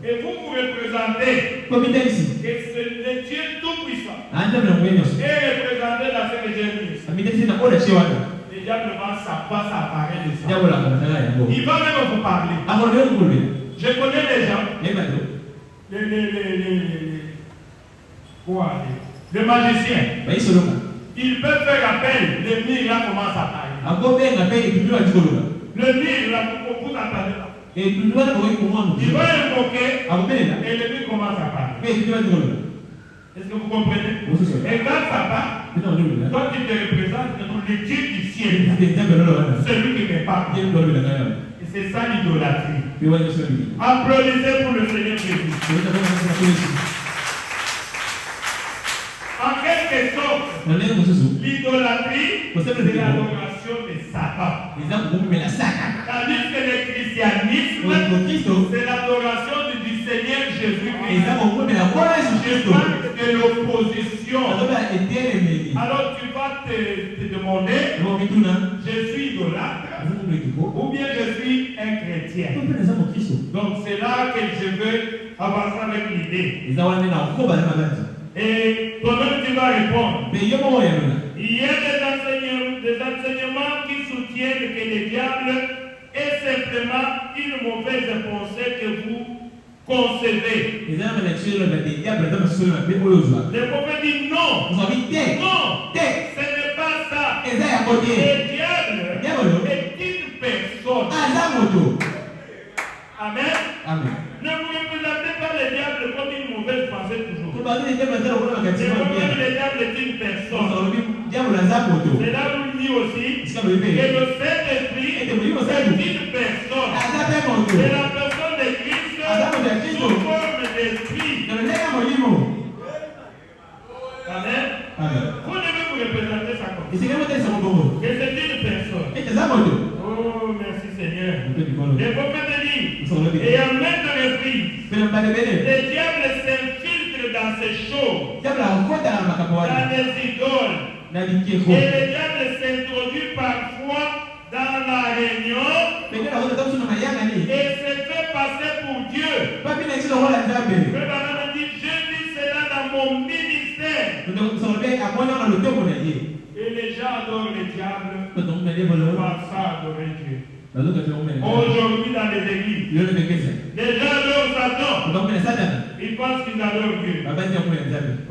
et vous vous représentez que c'est le Dieu tout-puissant et représentez la fête de Jésus, le diable va s'apparaître de ça. Il va même vous parler. Je connais les gens, les magiciens. Ils peuvent faire appel, le mire là commence à parler. Le mire là, vous attendez là. Il va invoquer et le mire commence à parler. Est-ce que vous comprenez? Et quand ça part, toi tu te représentes devant le Dieu du ciel, celui qui me parle. Et c'est ça l'idolâtrie. Applaudissez pour le Seigneur Jésus. En quelque sorte, l'idolâtrie, c'est l'adoration de Satan. Tandis que le christianisme, c'est l'adoration du Seigneur Jésus-Christ. Je parle de l'opposition. Alors tu vas te demander, je suis idolâtre ou bien je suis un chrétien. Donc c'est là que je veux avancer avec l'idée. Et toi-même tu vas répondre. Il y a des enseignements qui soutiennent que le diable est simplement une mauvaise pensée que vous concevez. Le prophète dit non. Non, ce n'est pas ça. Le diable est une personne. Amen. Ne vous représentez pas le diable comme une mauvaise pensée toujours. Le diable est une personne. C'est là où il dit aussi que le Saint-Esprit est une personne. C'est la personne de Christ sous forme d'esprit. Amen. Vous devez vous représenter ça comme ça. Que c'est une personne. Oh, merci Seigneur. Le prophète dit, et en maintes reprises, le diable s'infiltre dans ces choses, dans les idoles. Et le diable s'introduit parfois dans la réunion et se fait passer pour Dieu. Le Bible dit, je dis cela dans mon ministère. Et les gens adorent le diable par ça adorer Dieu. Aujourd'hui dans les églises, les gens adorent Satan. Ils pensent qu'ils adorent Dieu.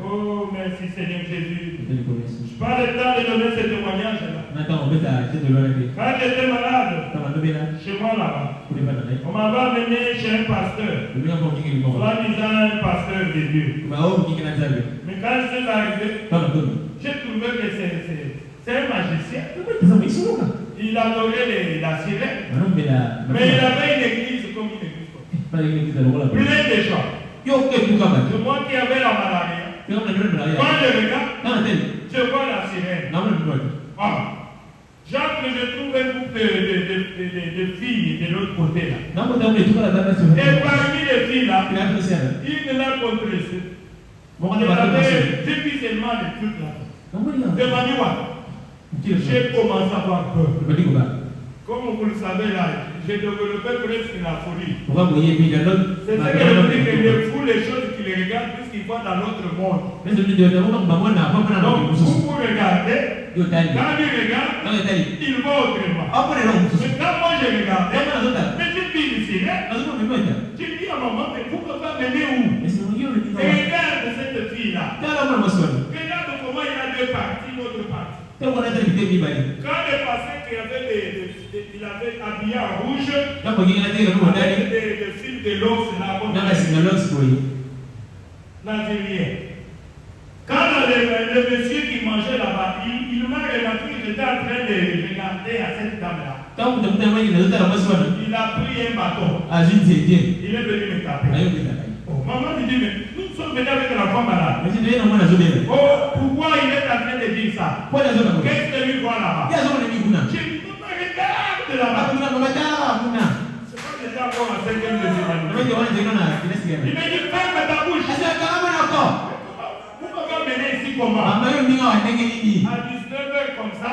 Oh, merci Seigneur Jésus. Je pas le temps de donner ce témoignage-là. Quand j'étais malade, chez moi là-bas, on m'avait amené chez un pasteur, soi-disant un pasteur de Dieu. Mais quand je suis arrivé, j'ai trouvé que c'est un magicien. Il adorait la sirène. Mais il avait une église comme une église. Plein de gens. C'est moi qui avais la malaria. Quand je regarde, je vois la sirène. J'entre, je trouve un groupe de filles de l'autre côté là. Et parmi les filles là, une là contre les deux. Il y avait difficilement des trucs là. Demandez moi. J'ai commencé à avoir peur. Comme vous le savez là, j'ai développé presque la folie. C'est ce que je dis que les fous, les choses qu'ils regardent, puisqu'ils voient dans l'autre monde. Donc vous regardez, quand ils regardent, ils voient autrement. Mais quand moi je regarde, mais je dis ici, je dis à maman, mais vous ne pouvez pas venir où? Et regarde cette fille-là. Regarde comment il a deux parties, l'autre partie. Quand le passé qu'il avait il avait habillé en rouge, avec des fils de l'os là, nazérien. Quand la le monsieur qui mangeait là-bas, il m'a remarqué que j'étais en train de regarder à cette dame-là. Il a pris un bâton. Il est venu me taper. Oh, maman me dit, mais nous sommes venus avec l'enfant malade. Oh, pourquoi il est en train de dire ça? Qu'est-ce que lui voit là-bas? J'ai dit, maman, regarde là-bas. C'est pas déjà encore en 5e de humanité. Il me dit, ferme ta bouche. Vous m'avez mené ici comment? À 19h comme ça,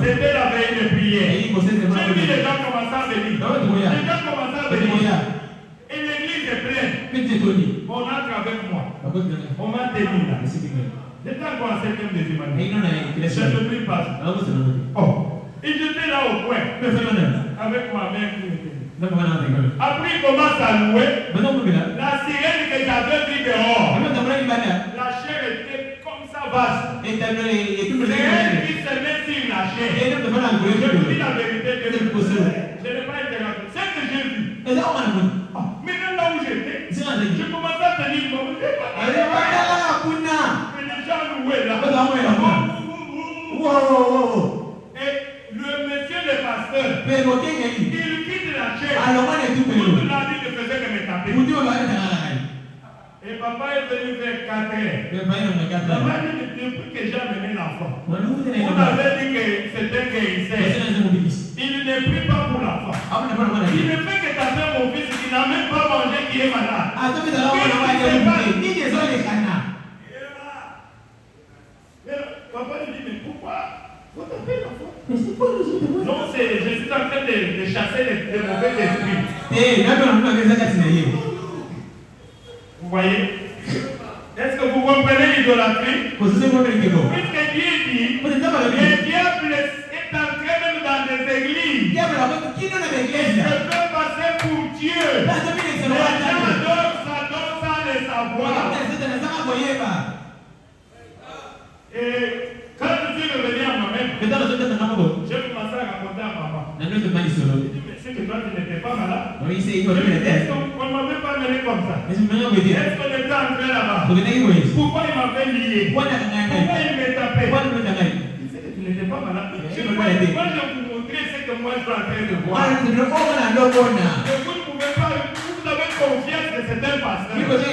c'était la veille de prière. J'ai vu les gens commencer à venir. Les gens commencent à venir. Et l'église est pleine. On entre avec moi. On m'a tenu là. J'étais encore en 5e de humanité. Je ne prie pas. Oh. Et j'étais là au coin. Avec ma mère qui était. Après, il commence à louer. La sirène que j'avais vue dehors. La chair était comme ça vaste. C'est elle qui se met sur la chair. Je vous dis la vérité que je n'ai pas été là. C'est ce que j'ai vu. Maintenant là où j'étais, je commençais à tenir mon Dieu. Mais les gens louaient là. Et le monsieur le pasteur, il quitte la chair. Toute la vie ne faisait que me taper. Et papa est venu vers 4 heures. Papa dit depuis que j'ai amené l'enfant, on avait dit que c'était un guérisseur. Il ne prie pas pour l'enfant. Il ne fait que taper mon fils qui n'a même pas mangé, qui est malade. Papa lui dit, mais pourquoi vous tapez l'enfant? Non, je suis en train de chasser les mauvais esprits. Vous voyez? Est-ce que vous comprenez l'idolâtrie? Puisque Dieu dit, le diable est entré même dans des églises. Il peut passer pour Dieu. Les gens adorent ça sans le savoir. Et quand je suis revenu à moi-même, j'ai commencé à raconter à maman. Il dit, mais c'est que toi tu n'étais pas malade. Est-ce qu'on ne m'avait pas mené comme ça? Est-ce qu'on était entré là-bas? Pourquoi il m'avait lié? Pourquoi il me tapait? Il disait que tu n'étais pas malade. Moi je vais vous montrer ce que moi je suis en train de voir. Et vous ne pouvez pas, vous avez confiance que c'est un pasteur. Vous m'avez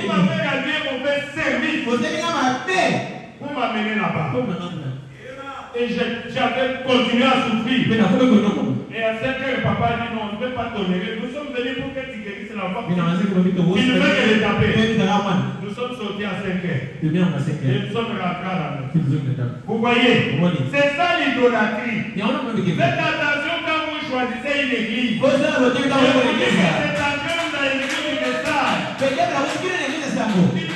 rendu un mauvais service. Vous m'amenez là-bas. Et j'avais continué à souffrir. Et à 5 heures, le papa dit non, on ne peut pas tolérer. Nous sommes venus pour que tu guérisses l'enfant. Il ne veut que les taper. Nous sommes sortis à 5 heures. Et nous sommes rentrés à la maison. Vous voyez, c'est ça l'idolâtrie. Faites attention quand vous choisissez une église. Faites attention dans l'église du message. Tu ne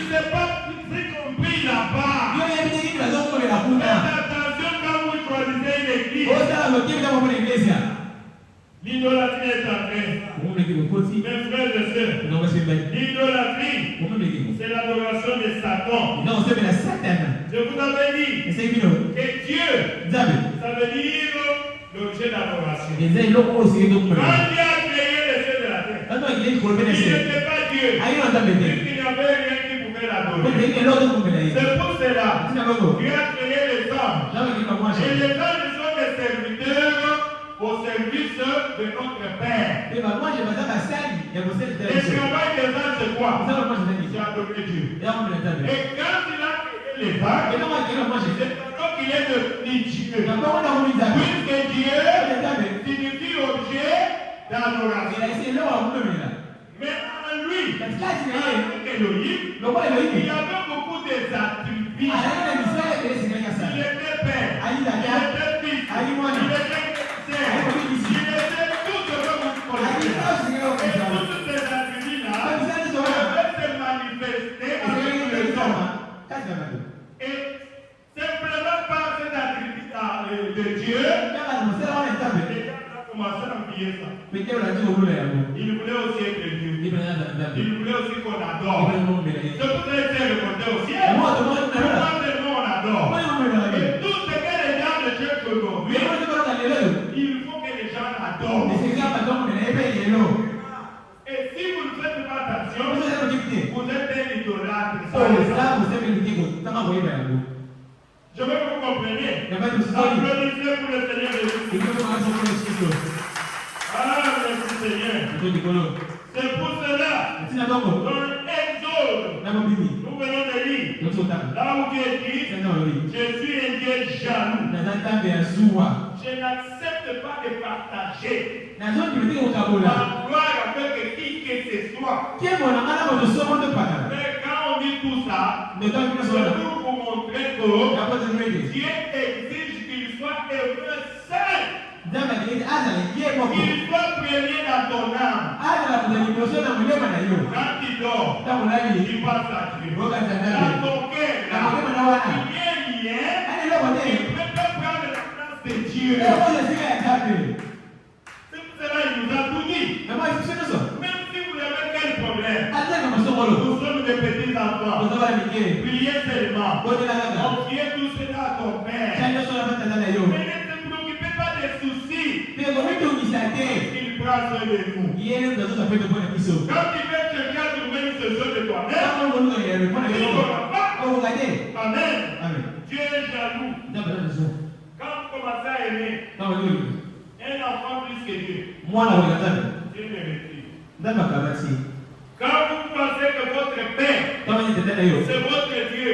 sais pas ce qu'on prie là-bas. Faites attention quand vous choisissez une église. L'idolâtrie est entrée. Mes frères et sœurs, l'idolâtrie, c'est l'adoration de Satan. Je vous avais dit que Dieu, ça veut dire l'objet d'adoration. Quand Dieu a créé les cieux de la terre, il n'était pas Dieu. Il n'y avait rien qui pouvait l'adorer. C'est pour cela que Dieu a créé les hommes. Et les hommes sont des serviteurs au service de notre Père. Le travail des hommes, c'est quoi? C'est adorer Dieu. Et quand il a créé les hommes, c'est alors qu'il est devenu Dieu. Puisque Dieu signifie objet d'adoration. Mais en lui, avec Elohim, il y avait beaucoup d'attributs. Il était Père, il était Fils, il était Seigneur, il était tout ce que vous connaissez. Et tous ces attributs-là peuvent se manifester avec les hommes. Et simplement par cet attribut de Dieu, les gens ont commencé à oublier ça. Il voulait aussi être Dieu. Il voulait aussi qu'on adore. C'est pour ça qu'il s'est remonté au ciel. Pourquoi tellement on adore? Et tout ce que les gens de Dieu aujourd'hui, il faut que les gens adorent. Et si vous ne faites pas attention, vous êtes un idolâtre. Je veux que vous compreniez. Applaudissez pour le Seigneur Jésus. Ah, merci Seigneur. C'est pour cela, dans Exode, nous venons de lire, là où Dieu dit, je suis un Dieu jaloux. Je n'accepte pas de partager ma gloire avec qui que ce soit. Mais quand on dit tout ça, c'est pour vous montrer que Dieu exige qu'il soit heureux seul. Il soit premier dans ton âme. Quand tu dors, tu penses à Dieu. Dans ton cœur, il y a un lien. Il peut prendre la place de Dieu. C'est pour cela qu'il nous a tout dit. Même si vous avez quel problème, nous sommes des petits enfants. Priez seulement. Confiez tout cela à ton Père. Mais ne te préoccupez pas des soucis. Il prend soin de nous. Quand tu veux chercher à trouver une solution de toi-même, il ne l'aura pas. Amen. Dieu est jaloux. Quand vous commencez à aimer un enfant plus que Dieu, Dieu le retire. Quand vous pensez que votre Père, c'est votre Dieu,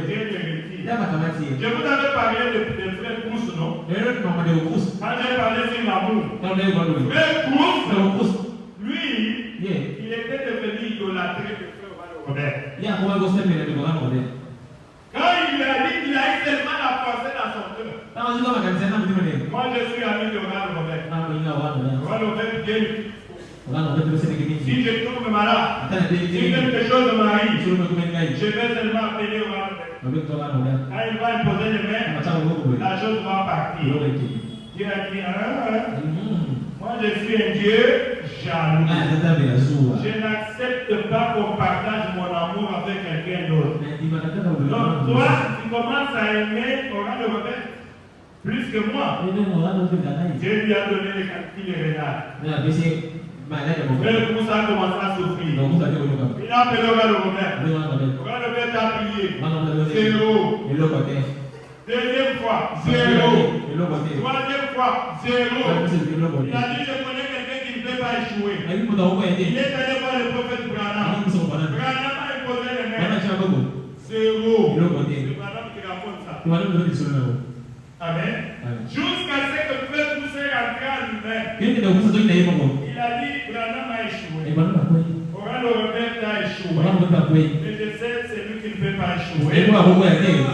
Dieu le retire. Je vous avais parlé de frère Crous, non? Quand j'ai parlé sur l'amour, frère Crous, lui, il était devenu idolâtré de frère Robert. Quand il a dit qu'il a eu tellement la pensée dans son cœur. Moi je suis ami de Robert. Robert Dieu. Si je tombe malade, si quelque chose m'arrive, je vais seulement appeler Robert. Quand il va imposer les mains, la chose va partir. Dieu a dit, moi je suis un Dieu jaloux. Je n'accepte pas qu'on partage mon amour avec quelqu'un d'autre. Donc toi, tu commences à aimer Robert plus que moi. Dieu lui a donné les calculs rénales. Frère Moussa a commencé à souffrir. Il a appelé Robert. Robert a prié. 0. Deuxième fois, 0. Troisième fois, 0. Il a dit, je connais quelqu'un qui ne peut pas échouer. Il est allé voir le prophète Branham. Branham a imposé les mains. 0. C'est Branham qui raconte ça. Amen. Jusqu'à ce que le frère Moussa rentre à lui-même. Il a dit, Branham a échoué. Robert a échoué. Mais je sais, c'est lui qui ne peut pas échouer.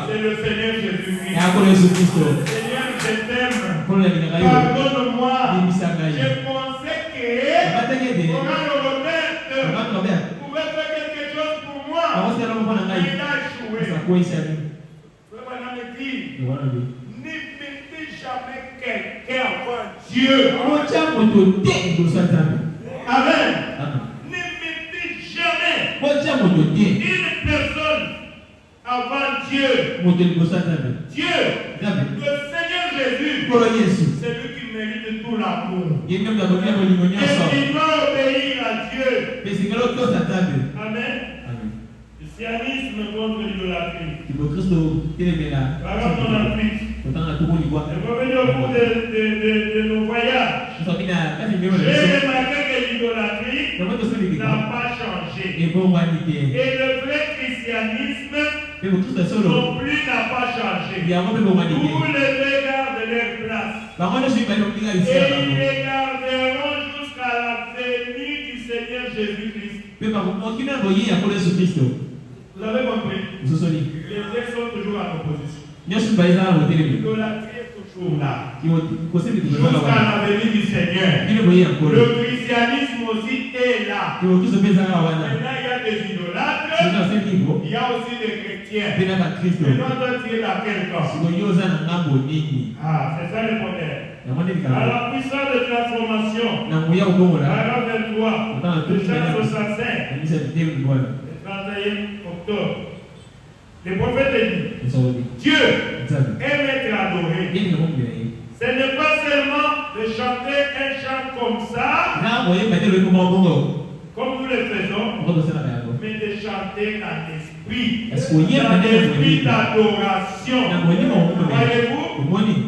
C'est le Seigneur Jésus-Christ. Seigneur, je t'aime. Pardonne-moi. Je pensais que Robert pouvait faire quelque chose pour moi. Mais il a échoué. Branham dit, ne mettez jamais quelqu'un avant Dieu. Amen. Ne mettez jamais une personne avant Dieu. Dieu, le Seigneur Jésus, c'est lui qui mérite tout l'amour. Et il doit obéir à Dieu. Amen. Christianisme contre l'idolâtrie. Parlons dans la suite. Je revenir au cours de nos voyages. J'ai remarqué que l'idolâtrie n'a pas changé. Et le vrai christianisme non plus n'a pas changé. Tous les deux gardent leur place. Et ils les garderont jusqu'à la venue du Seigneur Jésus-Christ. Vous avez compris? Les deux sont toujours en opposition. L'idolâtrie est toujours là. Jusqu'à la venue du Seigneur. Le christianisme aussi est là. Maintenant, il y a des idolâtres. Il y a aussi des chrétiens. Mais notre Dieu est à quel camp? Ah, c'est ça le modèle. À la puissance de transformation. Paragraphe 23. De Jean 65. Le 31 octobre. Le prophète dit, Dieu aime être adoré. Ce n'est pas seulement de chanter un chant comme ça, comme nous le faisons, mais de chanter chanter dans l'esprit, dans l'esprit d'adoration. Voyez-vous?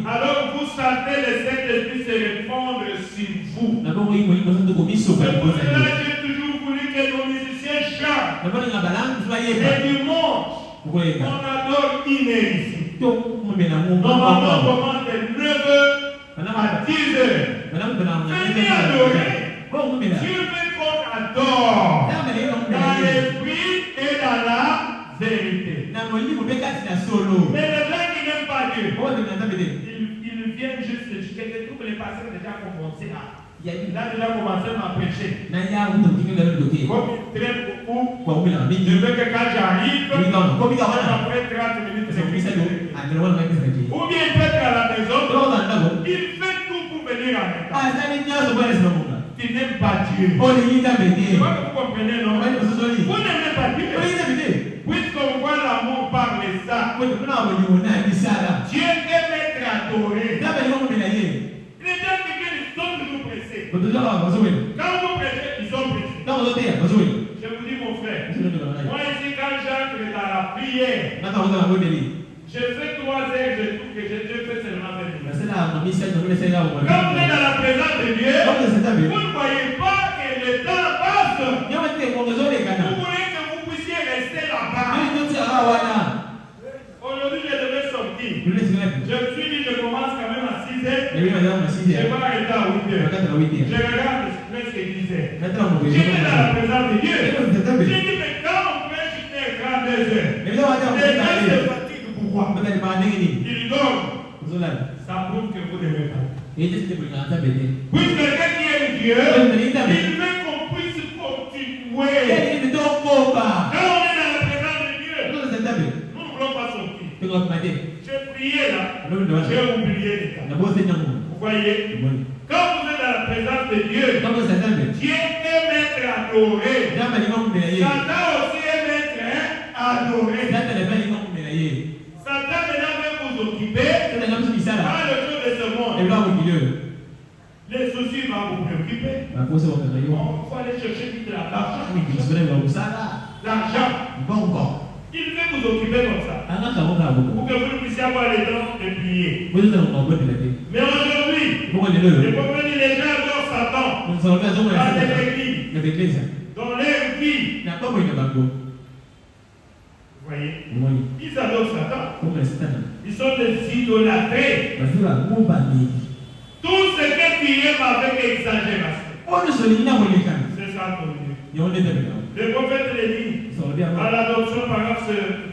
Alors vous sentez le Saint-Esprit se répandre sur vous. C'est pour cela que j'ai toujours voulu que nos musiciens chantent. Et dimanche, on adore inédit. Normalement, on commence de 9h à 10h. Venez adorer. Dieu veut qu'on adore dans l'esprit et dans la vérité. Mais les gens qui n'aiment pas Dieu, ils viennent juste de dire que les pasteurs ont déjà commencé à. Il a déjà commencé à prêcher. Comme il traîne beaucoup, je veux que quand j'arrive, après 30 minutes, ou bien il peut être à la maison, il fait tout pour venir en même temps. Tu n'aimes pas Dieu. Je vois que vous comprenez, non? Vous n'aimez pas Dieu. Puisqu'on voit l'amour par les ça, Dieu aime être adoré. Les gens qui viennent, ils sont toujours pressés. Quand vous prêchez, ils sont pressés. Je vous dis, mon frère, moi ici, quand j'entre dans la prière, je fais 3 heures, je trouve que Dieu fait seulement 20 minutes. Quand vous êtes dans la présence de Dieu, vous ne voyez pas que le temps passe. Vous voulez que vous puissiez rester là-bas. Aujourd'hui, je devais sortir. Je me suis dit, je commence quand même à 6 heures. Je vais arrêter à 8 heures. Je regarde presque 10 heures. J'étais dans la présence de Dieu. J'ai dit, mais quand on prêche une heure, 2 heures, les gens se fatiguent. Pourquoi? Il dort. Ça prouve que vous n'aimez pas. Puisque quelqu'un qui aime Dieu, il veut qu'on puisse continuer. Quand on est dans la présence de Dieu, nous ne voulons pas sortir. J'ai prié là, j'ai oublié les temps. Vous voyez? Quand vous êtes dans la présence de Dieu, Dieu aime être adoré. Satan aussi aime être adoré. Satan maintenant veut vous occuper par le tour de ce monde. Les soucis vont vous préoccuper. Il faut aller chercher vite l'argent. L'argent. Il veut vous occuper comme ça. Pour que vous puissiez avoir le temps de prier. Mais aujourd'hui, les gens adorent Satan dans l'église, dans leur vie. Vous voyez? Ils adorent Satan. Ils sont des idolâtrés. Tout ce que tu aimes avec exagération. C'est ça ton Dieu. Le prophète le dit. À l'adoption,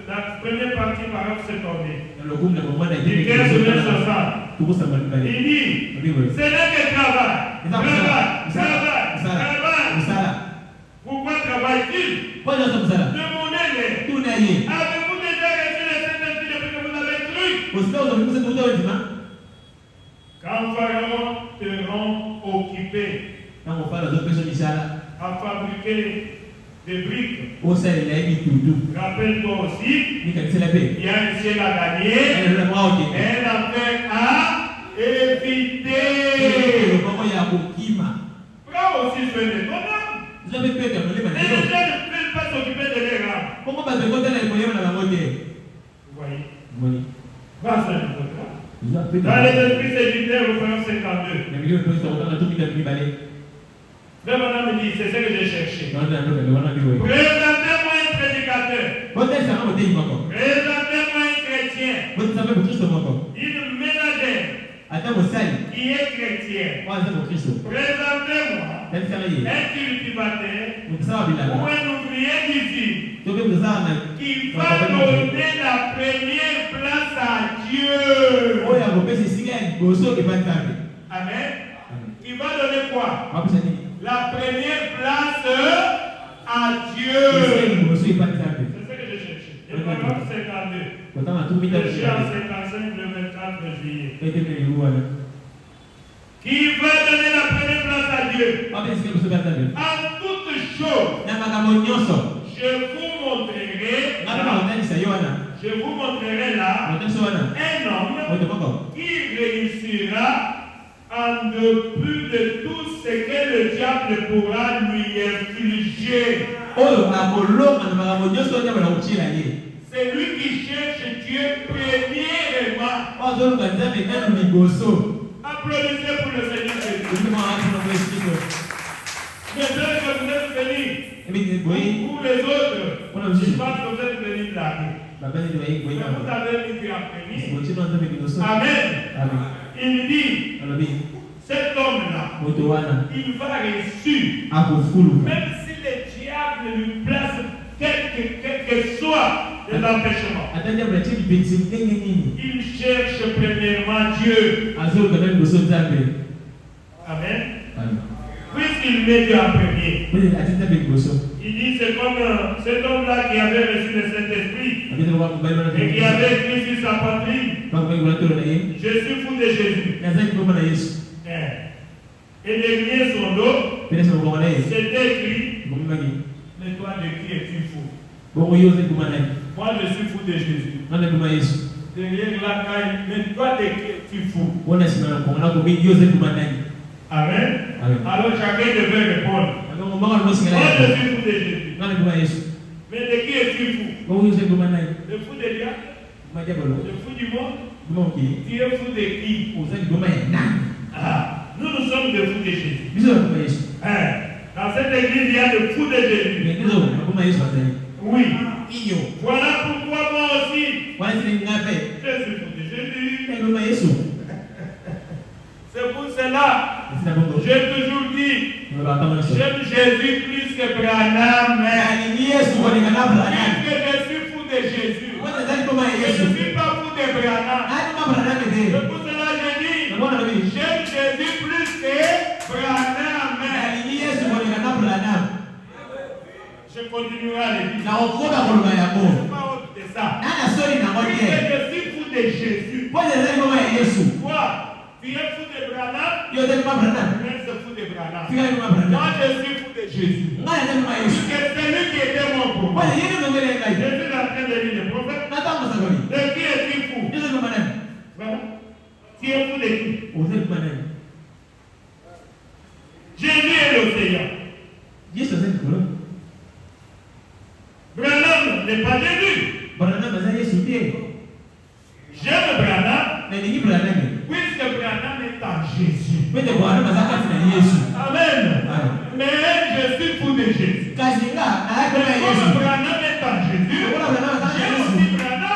la première partie, paragraphe 72. Du 15 au 60. Il dit, ce n'est que travail. Pourquoi travaille-t-il? Demandez-les. Avez-vous déjà reçu le Saint-Esprit depuis que vous avez cru? Quand Pharaon te rend occupé à fabriquer des briques, rappelle-toi aussi, il y a un ciel à gagner, un affaire à éviter. Prends aussi soin de ton âme. Les gens ne peuvent pas s'occuper de leur âme. Vous voyez? Grâce à notre dans les esprits séditaires, au Père 52. Frère Madame me dit, c'est ce que j'ai cherché. Présentez-moi un prédicateur. Présentez-moi un chrétien. Une ménagère qui est chrétien. Présentez-moi un cultivateur ou un ouvrier d'ici qui va donner la première place à Dieu. Amen. Il va donner quoi? La première place à Dieu. C'est ce que j'ai cherché. Le paragraphe 52. Je suis en 55 le 24 juillet. Qui va donner la première place à Dieu? En toutes choses, je vous montrerai là un homme qui réussira en dépit de tout ce que le diable pourra lui infliger. C'est lui qui cherche Dieu premièrement. Applaudissez pour le Seigneur Jésus. Maintenant que vous êtes venus, pour les autres, je pense que vous êtes venus blaguer. Vous avez mis Dieu en premier. Amen. Il dit, cet homme-là, il va réussir. Même si le diable lui place quelque soit de l'empêchement. Il cherche premièrement Dieu. Amen. Puisqu'il met Dieu en premier. Il dit c'est comme cet homme-là qui avait reçu le Saint-Esprit et qui avait écrit sur sa poitrine, je suis fou de Jésus. Et derrière son dos, c'était écrit, mais toi de qui es-tu fou? Moi je suis fou de Jésus. Derrière la caille, mais toi de qui es-tu fou? Amen. Alors chacun devait répondre. Moi je suis fou de Jésus. Mais de qui es-tu fou? Le fou de Dieu? Le fou du monde? Tu es fou de qui? Nous sommes des fous de Jésus. Dans cette église, il y a des fous de Jésus. Oui. Voilà pourquoi moi aussi, je suis fou de Jésus. C'est pour cela, j'ai toujours dit, j'aime Jésus plus que Branham. Puisque je suis fou de Jésus. Je ne suis pas fou de Branham. C'est pour cela que je dis, j'aime Jésus plus que Branham. Je continuerai à le dire. Je ne suis pas autre de ça. Puisque je suis fou de Jésus. Quoi? Tu es fou de Branham? Tu es fou de Branham. Moi je suis fou de Jésus. Puisque c'est lui qui était mon prophète. Je suis en train de lire le prophète. De qui es-tu fou? Tu es fou de qui? Jésus est l'océan. Branham n'est pas Jésus. J'aime Branham. Puisque Branham est en Jésus. Amen. Mais je suis fou de Jésus. Comme Branham est en Jésus, j'aime aussi Branham.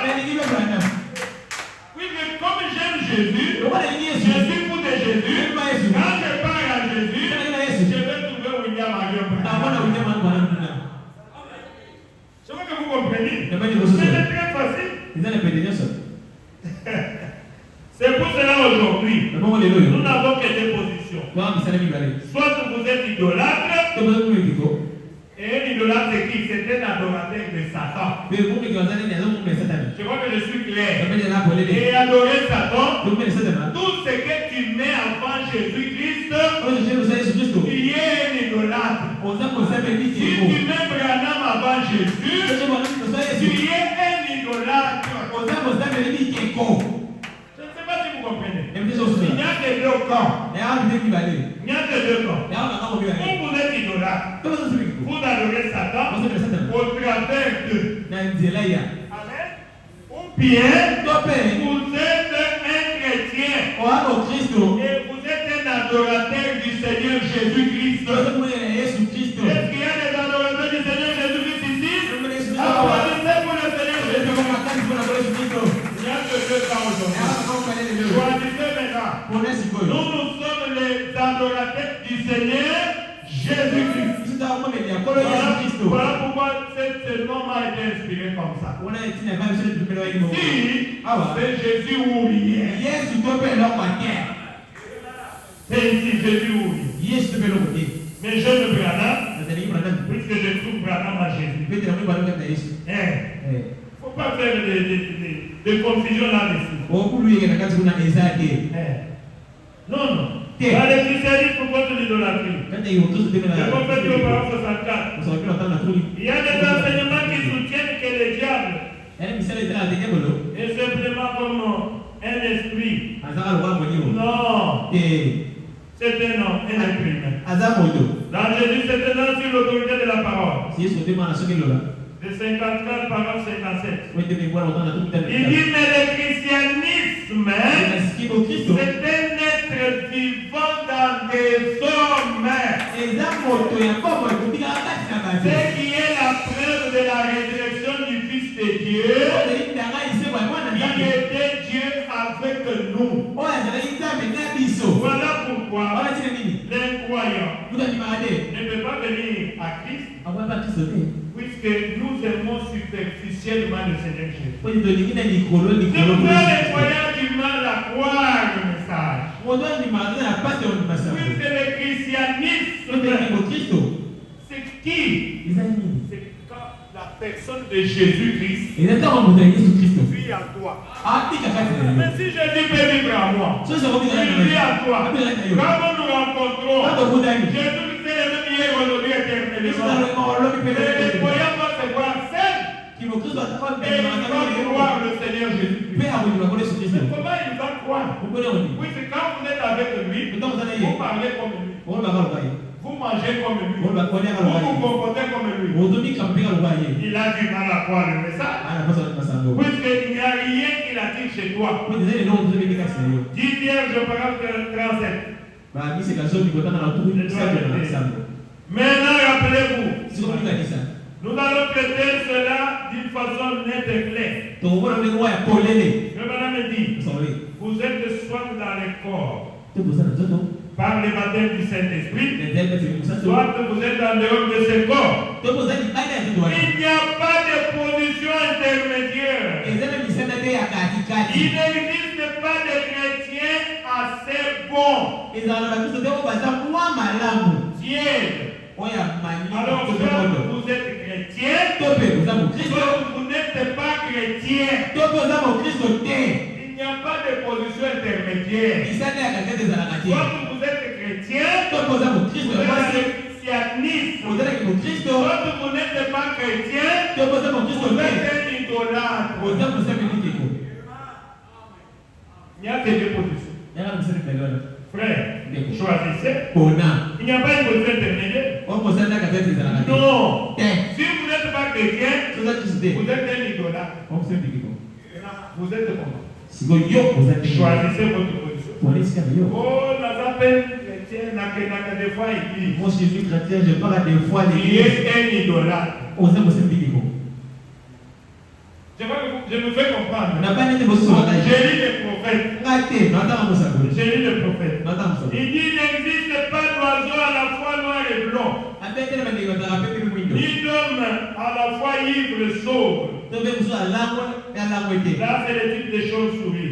Oui, mais comme j'aime Jésus, je suis fou de Jésus. Quand je parle à Jésus, je vais trouver William Marion. Je veux que vous compreniez. C'est très facile. C'est pour cela aujourd'hui, nous n'avons que deux positions. Soit vous êtes idolâtre, et un idolâtre c'est qui? C'est un adorateur de Satan. Je crois que je suis clair. Et adorer Satan, tout ce que tu mets avant Jésus-Christ, tu es un idolâtre. Si tu mets Branham avant Jésus, tu es un idolâtre. Comprenez. Il n'y a que deux camps. Il y a que deux camps. Quand vous êtes idolâtre, vous adorez Satan au travers de. Amen. Ou bien vous êtes un chrétien et vous êtes un adorateur du Seigneur Jésus-Christ. Est-ce qu'il y a des adorateurs du Seigneur Jésus-Christ ici? Applaudissez pour le Seigneur Jésus-Christ. Il n'y a que deux camps aujourd'hui. Choisissez maintenant. Nous sommes les adorateurs du Seigneur Jésus-Christ. Voilà pourquoi ce nom m'a été inspiré comme ça. Si c'est Jésus ou rien. C'est ici Jésus ou rien. Mais je ne Branham, puisque je trouve Branham à Jésus. Il ne faut pas faire de confusion là-dessus. Non. Dans le christianisme contre l'idolâtrie. Le prophète dit au parole 64. Il y a des enseignements qui soutiennent que le diable est simplement comme un esprit. Non. C'est un homme, un imprimé. Dans Jésus, c'est tenant sur l'autorité de la parole. De 54 par 57. Il dit, mais le christianisme, c'est un être vivant dans des hommes. Ce qui est la preuve de la résurrection du Fils de Dieu. Il était Dieu avec nous. Voilà pourquoi l'incroyant ne peut pas venir à Christ, puisque nous aimons superficiellement le Seigneur Jésus. C'est pourquoi les croyants du mal à croire le message. Puisque le christianisme, c'est qui? C'est quand la personne de Jésus-Christ vit en toi. Mais si Jésus peut vivre en moi, il vit en toi. Quand nous nous rencontrons, Jésus est le même hier, aujourd'hui, éternellement. Les croyants doivent se voir seuls. Et ils doivent croire le Seigneur Jésus-Christ. Mais comment ils doivent croire? Oui, c'est quand vous êtes avec lui, vous parlez comme lui. Vous mangez comme lui. Vous vous comportez comme lui. Il a du mal à croire le message. Puisqu'il n'y a rien qui l'attire chez toi. 10 Vierges, paragraphe 37. Maintenant, rappelez-vous. Nous allons traiter cela d'une façon nette et claire. Le madame dit, vous êtes soit dans le corps, par le baptême du Saint-Esprit, soit vous êtes en dehors de ce corps. Il n'y a pas de position intermédiaire. Il n'existe pas de chrétiens assez bons. Tiède. Alors, soit vous êtes chrétien, soit vous n'êtes pas chrétien. Il n'y a pas de position intermédiaire. Soit vous êtes chrétien, soit vous êtes christianisme. Soit vous n'êtes pas chrétien, vous êtes un idolâtre. Il n'y a que deux positions. Frère, choisissez. Il n'y a pas une position intermédiaire. Non. Si vous n'êtes pas chrétien, vous êtes un idolâtre. Vous êtes comment? Choisissez votre position. Oh, la peine chrétienne n'a que des fois église. Moi, je suis chrétien, je parle des fois l'église. Il est un idolâtre. Je me fais comprendre. J'ai lu le prophète. Il dit il n'existe pas d'oiseau à la fois noir et blanc. Ni d'homme à la fois ivre et sobre. Là, c'est le type de choses souris.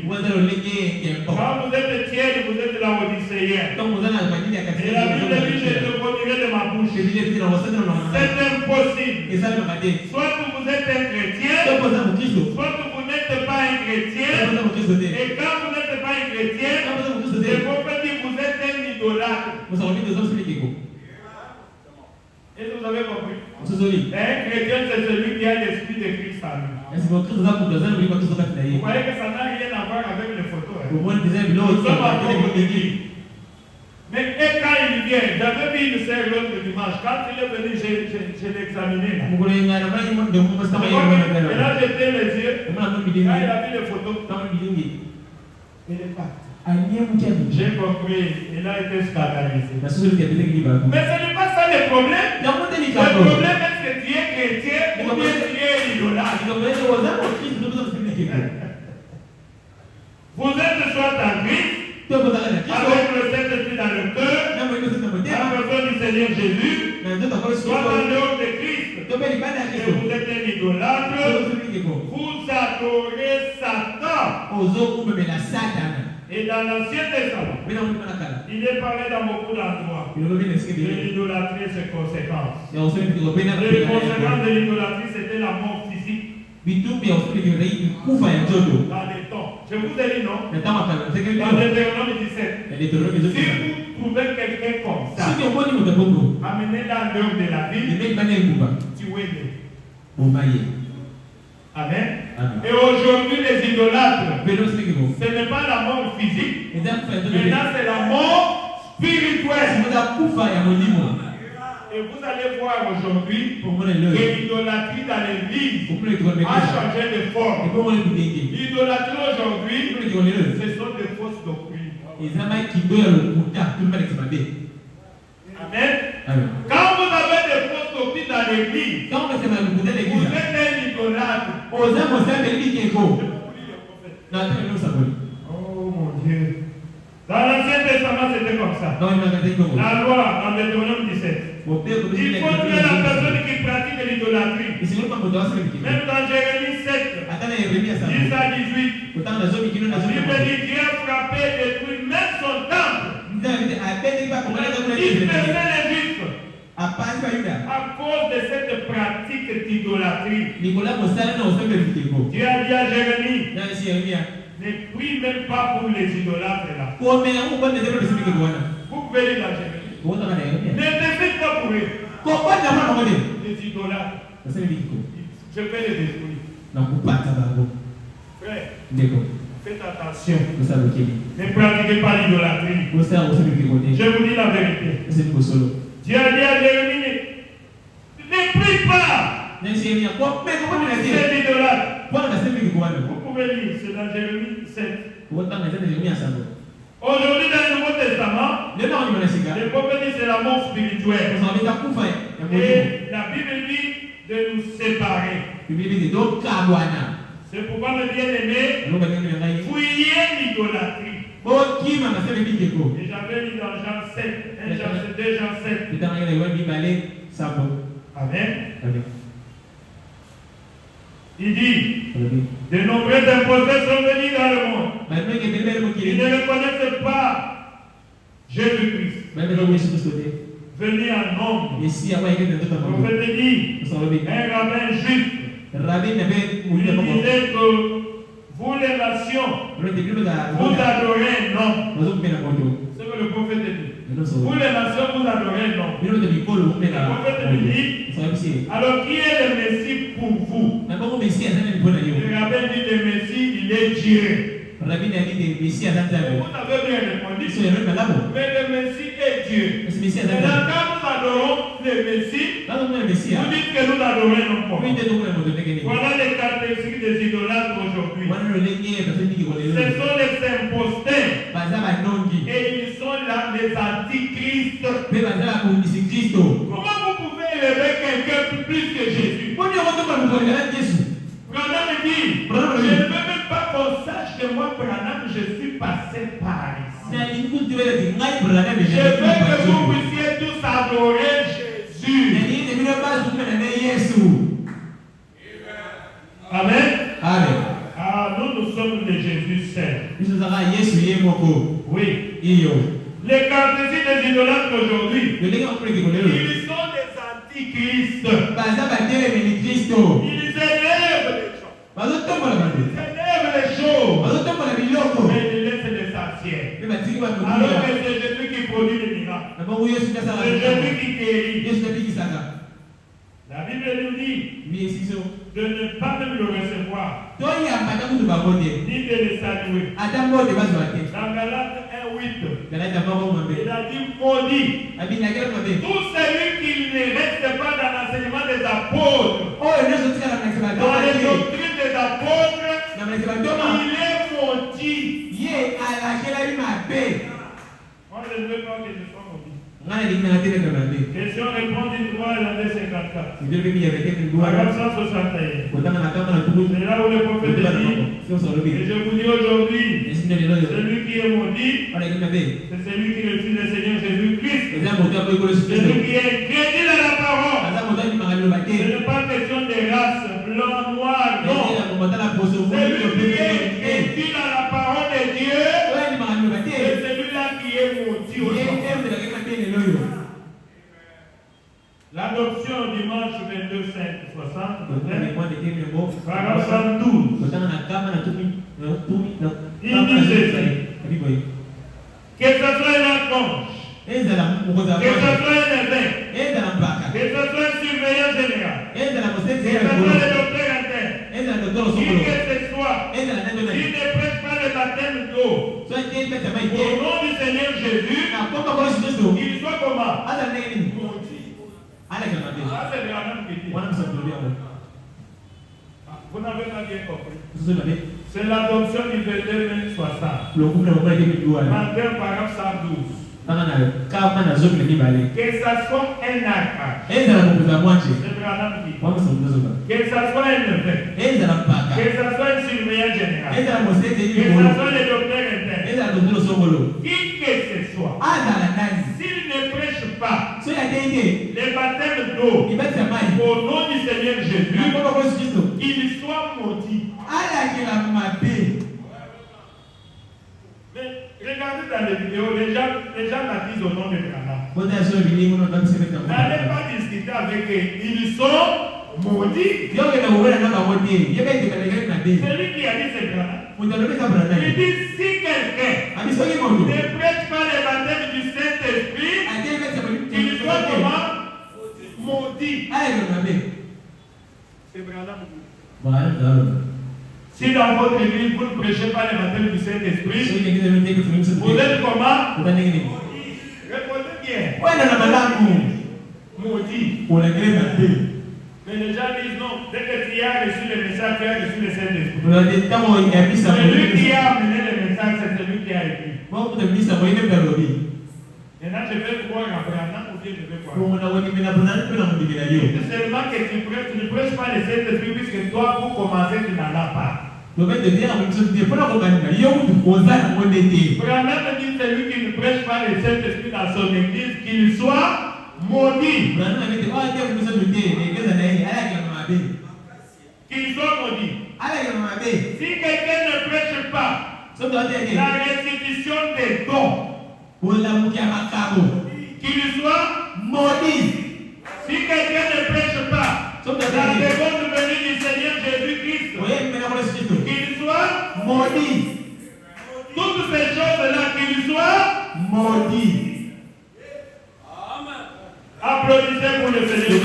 Quand vous êtes tiède, vous êtes la Odysséenne. Et la Bible dit je te vommirai de ma bouche. C'est impossible. Soit vous êtes un chrétien, soit vous n'êtes pas un chrétien. Et quand vous n'êtes pas un chrétien, le prophète dit vous êtes un idolâtre. Est-ce que vous avez compris? Un chrétien, c'est celui qui a l'esprit de Christ en lui. Vous voyez que ça n'a rien à voir avec les photos. Nous sommes encore au début. Mais quand il vient, j'avais vu une sœur l'autre dimanche. Quand il est venu, je l'ai examiné. Et là, j'étais les yeux. Quand il a vu les photos, il est parti. J'ai compris, il a été scandalisé. Mais ce n'est pas ça le problème. Le problème est que tu es chrétien ou bien tu es idolâtre. Vous êtes soit en Christ, avec le Saint-Esprit dans le cœur, la personne du Seigneur Jésus, soit en dehors de Christ. Et vous êtes un idolâtre, vous adorez Satan. Et dans l'Ancien Testament, il est parlé dans beaucoup d'endroits de l'idolâtrie et ses conséquences. Les conséquences de l'idolâtrie, c'était la mort physique. Dans les temps. Je vous ai dit non. Dans Deutéronome 17. Si vous trouvez quelqu'un comme ça, amenez-le en dehors de la ville, tuez-le. Amen. Et aujourd'hui, les idolâtres, ce n'est pas la mort physique, maintenant c'est la mort spirituelle. Et vous allez voir aujourd'hui que l'idolâtrie dans l'église a changé de forme. L'idolâtrie aujourd'hui, ce sont des fausses doctrines. Amen. Quand vous avez des fausses doctrines dans l'église, vous êtes un idolâtre. Oh mon Dieu. Dans l'Ancien Testament, c'était comme ça. La loi, en Deutéronome 17. Il faut tuer la personne qui pratique l'idolâtrie. Même dans Jérémie 7, 10 à 18, la Bible dit Dieu a frappé et détruit même son temple. Il dispersait les Juifs à cause de cette pratique d'idolâtrie. Dieu a dit à Jérémie, ne prie même pas pour les idolâtres là. Vous pouvez lire dans Jérémie. Ne défaites pas pour eux. Les idolâtres. Je vais les détruire. Frère, faites attention. Ne pratiquez pas l'idolâtrie. Je vous dis la vérité. Dieu a dit à Jérémie, ne prie pas. C'est l'idolâtre. Vous pouvez lire, c'est dans Jérémie 7. Aujourd'hui, dans le Nouveau Testament, le prophète dit c'est la mort spirituelle. Et la Bible dit de nous séparer. C'est pourquoi, mes bien-aimés, fuyez l'idolâtrie. Et j'avais lu dans Jean 7, 2 Jean 7. Amen. Il dit, de nombreux imposteurs sont venus dans le monde. Ils ne reconnaissent pas Jésus-Christ. Venus en nombre. Le prophète dit, un rabbin juif, il disait que vous les nations, vous adorez un homme. C'est ce que le prophète dit. Vous les nations, vous adorez un homme. Le prophète dit, alors qui est le Messie pour vous? Le rabbin dit le Messie, il est Dieu. Vous avez bien répondu. Mais le Messie est Dieu. Maintenant, quand nous adorons le Messie, vous dites que nous adorons non pas. Voilà les caractéristiques des idolâtres aujourd'hui. Ce sont les imposteurs. Et ils sont là, les antichrists. Comment vous pouvez élever quelqu'un plus que Jésus? Branham dit, je ne veux même pas qu'on sache que moi, Branham, je suis passé par ici. Je veux que vous puissiez tous adorer Jésus. Amen. Amen. Ah, nous sommes de Jésus seul. Oui. Les caractéristiques des idolâtres aujourd'hui, ils sont des antichrists. Ils élèvent les gens. Ils élèvent les choses. Mais ils laissent l'essentiel. Alors que c'est Jésus qui produit les miracles. C'est Jésus qui guérit. La Bible nous dit de ne pas même le recevoir, ni de le saluer. Dans Galates 1:8, il a dit maudit tout celui qui ne reste pas dans l'enseignement des apôtres, dans les doctrines des apôtres, il est maudit. Moi je ne veux pas que je sois maudit. Question réponse du 3 et la 54. Paragraphe 161. C'est là où le prophète dit, et je vous dis aujourd'hui, celui qui est maudit, c'est celui qui refuse le Seigneur Jésus-Christ. Celui qui est crédit à la parole. Ce n'est pas question de race, blanc, noir, non. Celui qui est crédit à la parole de Dieu, c'est celui-là qui est maudit aujourd'hui. L'adoption dimanche 22 5 60, paragraphe 112. Il dit ceci. Que ce soit un archange, que ce soit un évêque, que ce soit un surveillant général, que ce soit le docteur interne, qui que ce soit, s'il ne prête pas le baptême d'eau, au nom du Seigneur Jésus, il soit comment? Ça, c'est Branham qui dit. Vous n'avez pas bien compris. C'est l'adoption du verset 60. Matthieu paragraphe 112. Que ça soit un archange. C'est Branham qui dit. Que ça soit un évêque. Que ça soit un surveillant général. Que ça soit le docteur interne. Qui que ce soit. S'il ne prêche pas les baptêmes d'eau au nom du Seigneur Jésus, qu'il soit maudit. Mais regardez dans les vidéos, les gens baptisent au nom de Branham. N'allez pas discuter avec eux. Ils sont maudits. Celui qui a dit c'est Branham. Il dit si quelqu'un ne prêche pas les baptêmes du Saint-Esprit, qu'il soit comment? Maudit. C'est Branham. Si dans votre église vous ne prêchez pas les baptêmes du Saint-Esprit, vous êtes comment? Répondez bien. Maudit. Mais les gens disent non, dès que tu as reçu le message, tu as reçu le Saint-Esprit. Celui qui a amené le message, c'est celui qui a écrit. Maintenant, je vais croire à Branham ou bien je vais croire. C'est seulement que tu ne prêches pas le Saint-Esprit puisque toi, pour commencer, tu n'en as pas. Branham dit celui qui ne prêche pas le Saint-Esprit dans son église, qu'il soit maudit. Qu'il soit maudit. Si quelqu'un ne prêche pas la restitution des dons, qu'il soit maudit. Si quelqu'un ne prêche pas la seconde venue du Seigneur Jésus-Christ, qu'il soit maudit. Toutes ces choses-là, qu'il soit maudit. Applaudissez pour le Seigneur.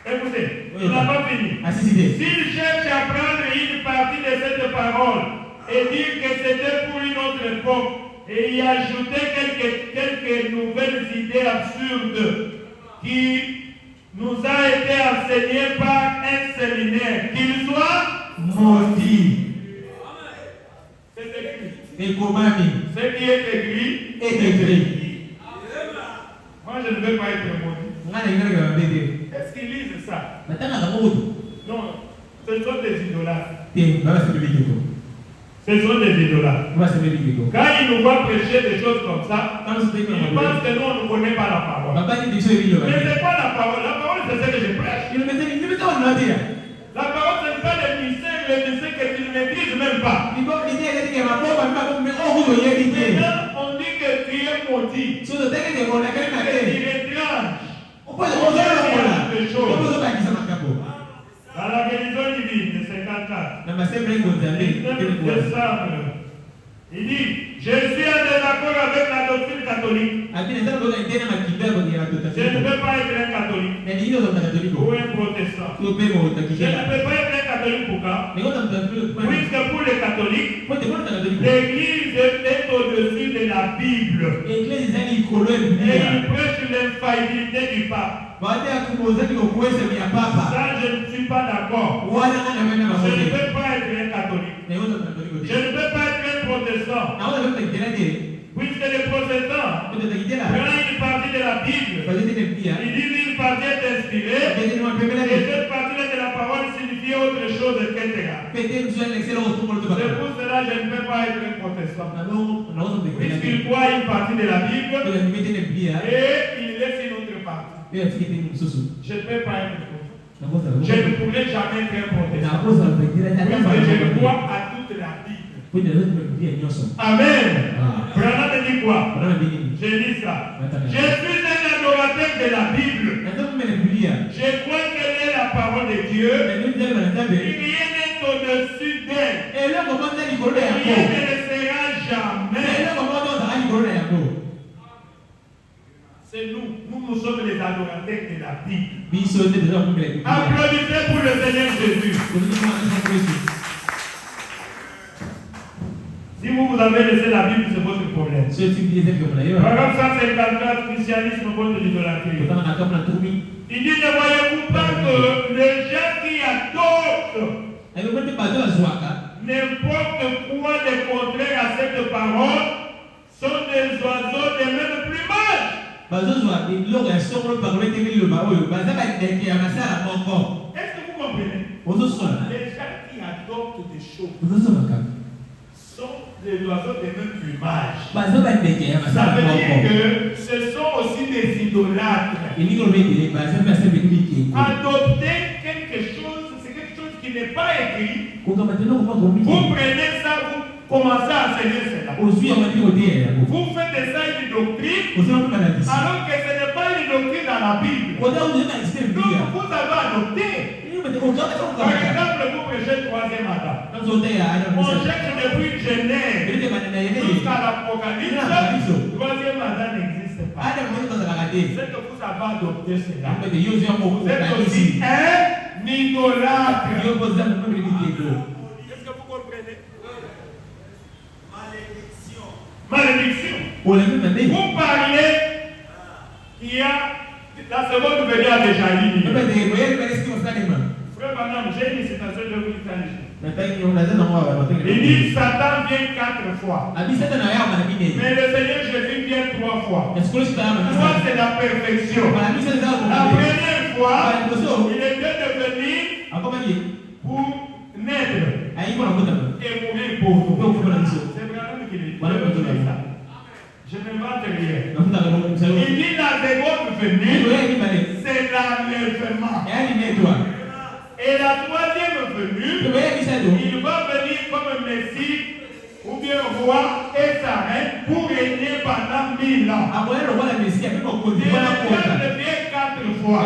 Écoutez, il n'a pas fini. S'il cherche à prendre une partie de cette parole et dire que c'était pour une autre époque et y ajouter quelques nouvelles idées absurdes qui nous a été enseignées par un séminaire, qu'il soit maudit. C'est écrit. Ce qui est écrit est écrit. Moi, je ne veux pas être maudit. Est-ce qu'ils lisent ça? Non, ce sont des idolâtres. Ce sont des idolâtres. Quand ils nous voient prêcher des choses comme ça, ils pensent que nous, on ne connaît pas la parole. Mais c'est pas la parole. La parole, c'est ce que je prêche. La parole, ce n'est pas le mystère que tu ne maîtrises même pas. Maintenant, on dit que tu es maudit. Que tu retranches. Dans la guérison divine de 54, décembre, il dit, je suis en désaccord avec la doctrine catholique. Je ne peux pas être un catholique ou un protestant. Je ne peux pas être un catholique pourquoi? Puisque pour les catholiques, l'Église est au-dessus de la Bible. Et il prêche l'infaillibilité du pape. Ça, je ne suis pas d'accord. Je ne peux pas être un catholique. Je ne peux pas être un protestant. Puisque les protestants prennent une partie de la Bible. Ils disent une partie est inspirée. Et cette partie de la parole signifie autre chose, etc. C'est pour cela que je ne peux pas être un protestant. Puisqu'il croit une partie de la Bible et il laisse une autre partie. Je ne peux pas être protestant. Je ne pourrais jamais être un protestant. Puisque je crois à toute la Bible. Amen. Branham dit quoi? Je dis ça. Je suis un adorateur de la Bible. Je crois qu'elle est la parole de Dieu. Rien n'est au-dessus d'elle. Rien ne le sera jamais. C'est nous sommes les adorateurs de la Bible. Applaudissez pour le Seigneur Jésus. Si vous avez laissé la Bible, c'est votre problème. Paragraphe 154, christianisme contre l'idolâtrie. Il dit, ne voyez-vous pas que les gens qui adoptent n'importe quoi de contraire à cette parole sont des oiseaux de même plumage. Est-ce que vous comprenez? Les gens qui adoptent des choses sont des oiseaux de même plumage. Ça veut dire que ce sont aussi des idolâtres. Adopter quelque chose, c'est quelque chose qui n'est pas écrit. Vous prenez ça, vous commencez à enseigner cela. Vous faites de ça une doctrine, alors que ce n'est pas une doctrine dans la Bible. Donc vous avez adopté. Par exemple, vous prêchez le troisième Adam. On cherche depuis Genèse jusqu'à l'Apocalypse. Troisième Adam n'existe pas. C'est que vous avez adopté cela. Vous êtes aussi un idolâtre. Est-ce que vous comprenez? Malédiction. Vous parlez qu'il y a la seconde venue a déjà eu. Frère Madame, j'ai une citation de vous traduire. Il dit Satan vient 4 fois. Mais le Seigneur Jésus vient 3 fois. 3 c'est la perfection. La première fois, il est bien de venir pour naître et mourir pour nous. C'est vraiment qu'il est. Je ne m'invente rien. Il dit la seconde venue, c'est l'enlèvement. Et la troisième venue, il va venir comme Messie ou bien roi et sa reine pour régner pendant 1000 ans. Et le vient 4 fois.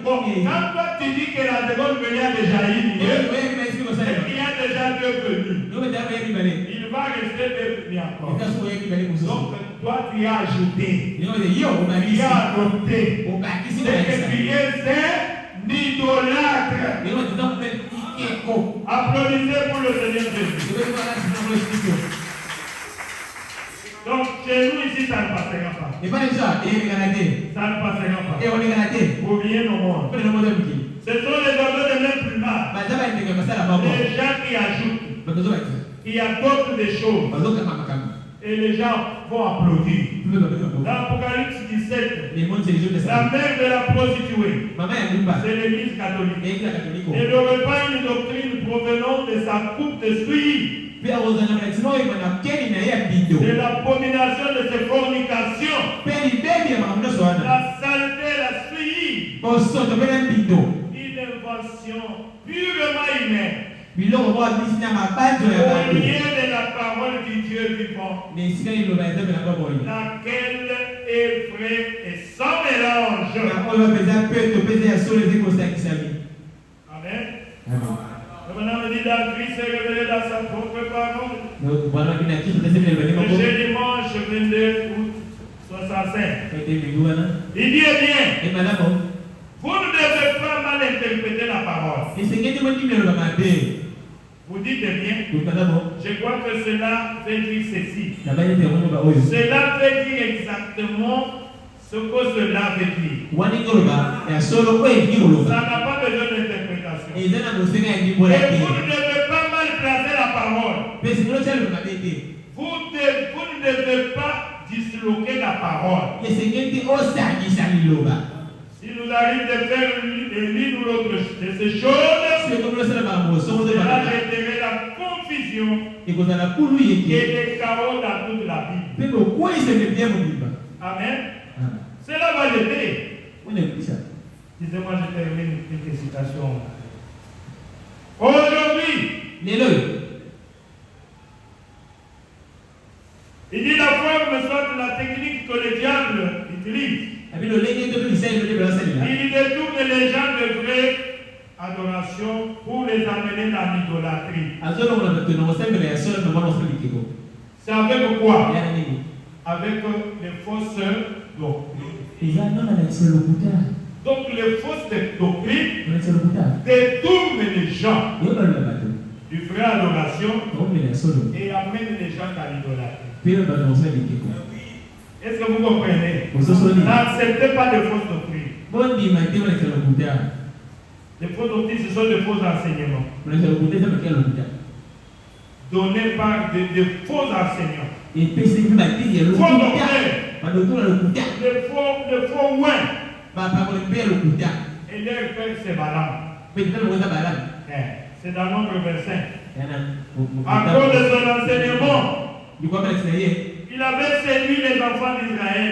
Bon, quand toi tu dis que la seconde venue a déjà eu lieu, il y a déjà 2 venues. Il va rester 2 venues encore. Donc toi tu as ajouté. Tu as adopté. C'est que tu es un idolâtre. Applaudissez pour le Seigneur Jésus. Donc chez nous ici ça ne passera pas. Ça ne passera pas. Pour bien au monde. Ce sont les oiseaux de même plumage. Les gens qui ajoutent, qui adoptent des choses. Et les gens vont applaudir. Dans l'Apocalypse 17, la mère de la prostituée, c'est l'Église catholique. Elle n'aurait pas une doctrine provenant de sa coupe de suie, de l'abomination de ses fornications, la saleté, la suie, une invention purement humaine. Au lieu de la parole du Dieu vivant, laquelle est vraie et sans mélange. Amen. Maintenant, on dit dans Christ est révélé dans sa propre parole. Le dimanche 22 août 65. Il dit bien, vous ne devez pas mal interpréter la parole. Vous dites bien, je crois que cela veut dire ceci. Cela veut dire exactement ce que cela veut dire. Ça n'a pas besoin d'interprétation. Et vous ne devez pas mal placer la parole. Vous ne devez pas disloquer la parole. Si nous arrive de faire l'une ou l'autre de ces choses, cela générerait la confusion et des chaos dans toute la Bible. Amen. Cela va l'aider. Disez-moi, je termine quelques citations. Aujourd'hui, il dit la forme soit la technique que le diable utilise. Il détourne les gens de vraie adoration pour les amener dans l'idolâtrie. C'est avec quoi? Avec les fausses doctrines. Donc les fausses doctrines détournent les gens du du vrai adoration et amène les gens à l'idolâtrie. Est-ce que vous comprenez? N'acceptez pas de fausses doctrines. Les fausses doctrines, ce sont de faux enseignements. Donnés par de faux enseignants. Faux doctrines. Le faux ouin. Et leur père, c'est Balaam. C'est dans Nombre 25. À cause de son enseignement, il avait séduit les enfants d'Israël.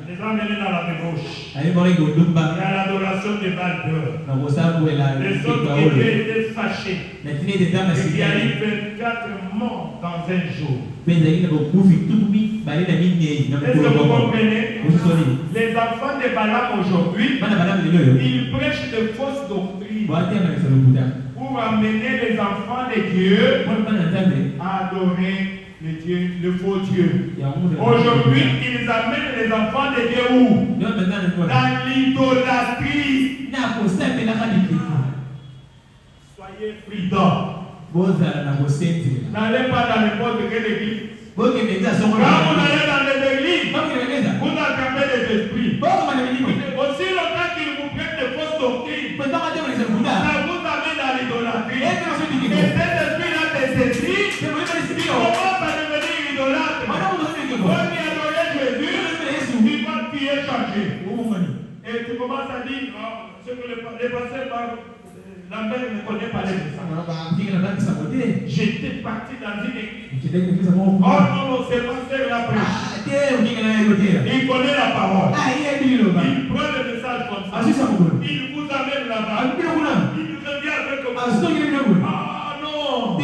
Les a menés dans la débauche. Il y a l'adoration de Baal d'or. Les autres qui étaient fâchés. Et qui arrivent 24 morts dans un jour. Est-ce que vous comprenez? Les enfants de Balaam aujourd'hui, ils prêchent de fausses doctrines pour amener les enfants de Dieu à adorer le faux Dieu. Aujourd'hui, ils amènent les enfants de Dieu où? Dans l'idolâtrie. Soyez prudents. N'allez pas dans n'importe quelle église. Quand vous allez dans les églises, vous attrapez les esprits. Aussi longtemps qu'ils vous prennent de fausses doctrines, ça vous amène à l'idolâtrie. Et cet esprit-là te saisit, commence à devenir idolâtre. Quand tu adorais Jésus, tu vas tuer changer. Et tu commences à dire, ce que les pasteurs parlent. Lambert ne connaît pas les ça. J'étais parti dans une église. Oh non, c'est pasteur la prêche. Il connaît la parole. Il prend le message comme ça. Il vous amène là-bas. Il revient avec vous. Ah non.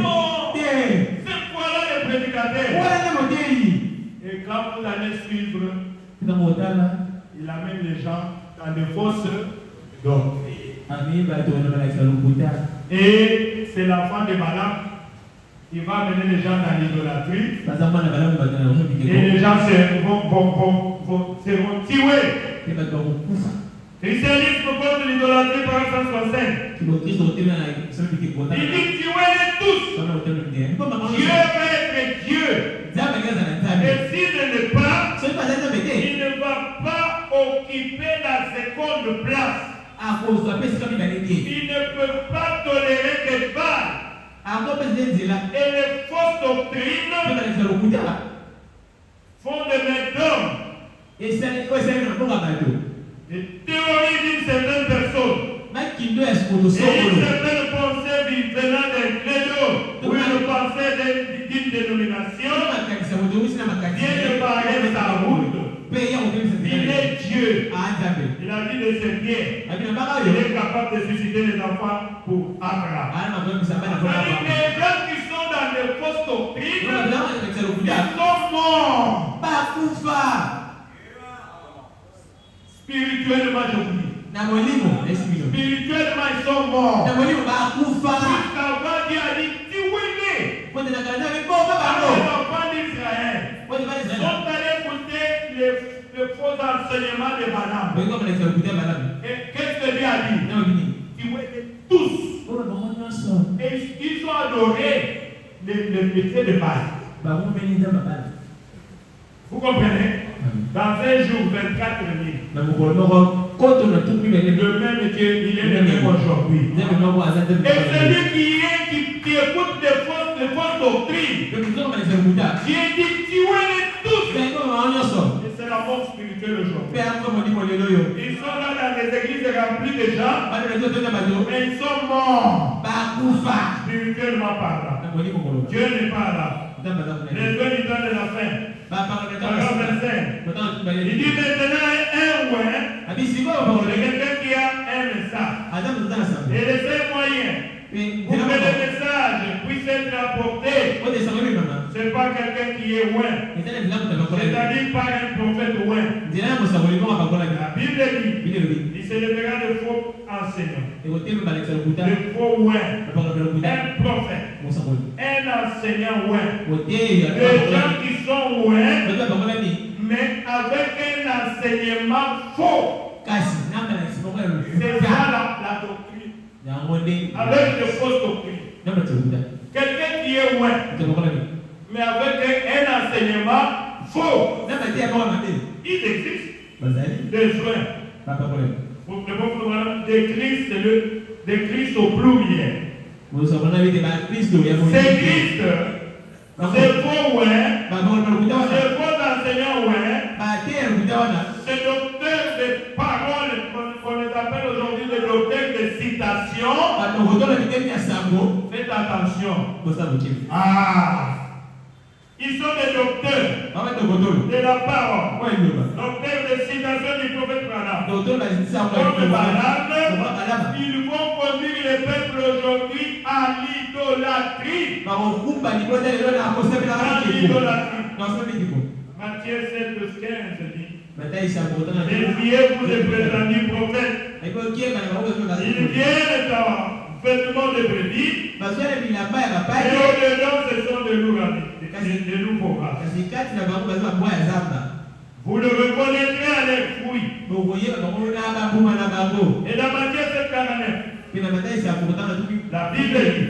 Non. C'est quoi-là les prédicateurs. Et quand vous allez suivre, il amène les gens dans des fausses doctrines. Et c'est l'enfant de Balaam qui va amener les gens dans l'idolâtrie. Et les gens seront tués. Christianisme contre l'idolâtrie par 165. Il dit tuez-les tous. Dieu va être Dieu. Et s'il ne l'est pas, il ne va pas occuper la seconde place. Il ne peut pas tolérer que Baal et les fausses doctrines font de mains d'hommes et terrorisent une certaine personne. Et une certaine pensée venant d'un credo ou une pensée d'une dénomination vient de parler sa route. Il est Dieu. Il a dit de ses pieds. Il est capable de susciter les enfants pour Abraham. C'est-à-dire que les gens qui sont dans les fausses doctrines, ils sont morts. Spirituellement, je vous dis. Spirituellement, ils sont morts. Jusqu'avant, Dieu a dit, tuez-les. Les enfants d'Israël sont allés écouter le faux enseignement de Balaam. Et qu'est-ce que Dieu a dit? Tuez-les tous. Et ils ont adoré le métier de Baal. Vous comprenez? Dans un jour, 24 000. Le même Dieu, il est le même aujourd'hui. Et celui qui écoute les fausses doctrines, Dieu dit tuez-les tous. Et c'est la mort spirituelle aujourd'hui. Ils sont là dans les églises remplies de gens, mais ils sont morts. Spirituellement parlant. Dieu n'est pas là. Les deux du temps de la fin. Il dit maintenant un ouais. C'est quelqu'un qui a un message. Et le seul moyen pour que le message puisse être apporté, c'est pas quelqu'un qui est loin. C'est-à-dire pas un prophète loin. La Bible dit, il se lèvera de faux enseignants. De faux loin. Un prophète. Un enseignant loin. Des gens qui sont loin, mais avec un enseignement faux. C'est ça la doctrine. avec de fausses doctrines. Quelqu'un qui est loin, mais avec un enseignement faux. Il existe des joints. Le bon programme des Christ au pluriel. C'est Christ. C'est faux, ouais. C'est faux enseignant, ouais. C'est docteur de paroles qu'on les appelle aujourd'hui des docteurs de citation. Faites attention. Ils sont des docteurs de la parole. Docteurs de citation du prophète Branham. Ils vont conduire les peuples aujourd'hui à l'idolâtrie. Matthieu 7, 15 dit. Méfiez-vous des prétendus prophètes. Ils viennent en vêtements de brebis. Et au-dedans, ce sont des loups voraces. Vous le reconnaîtrez à leurs fruits. Et dans Matthieu 7, 49, la Bible dit,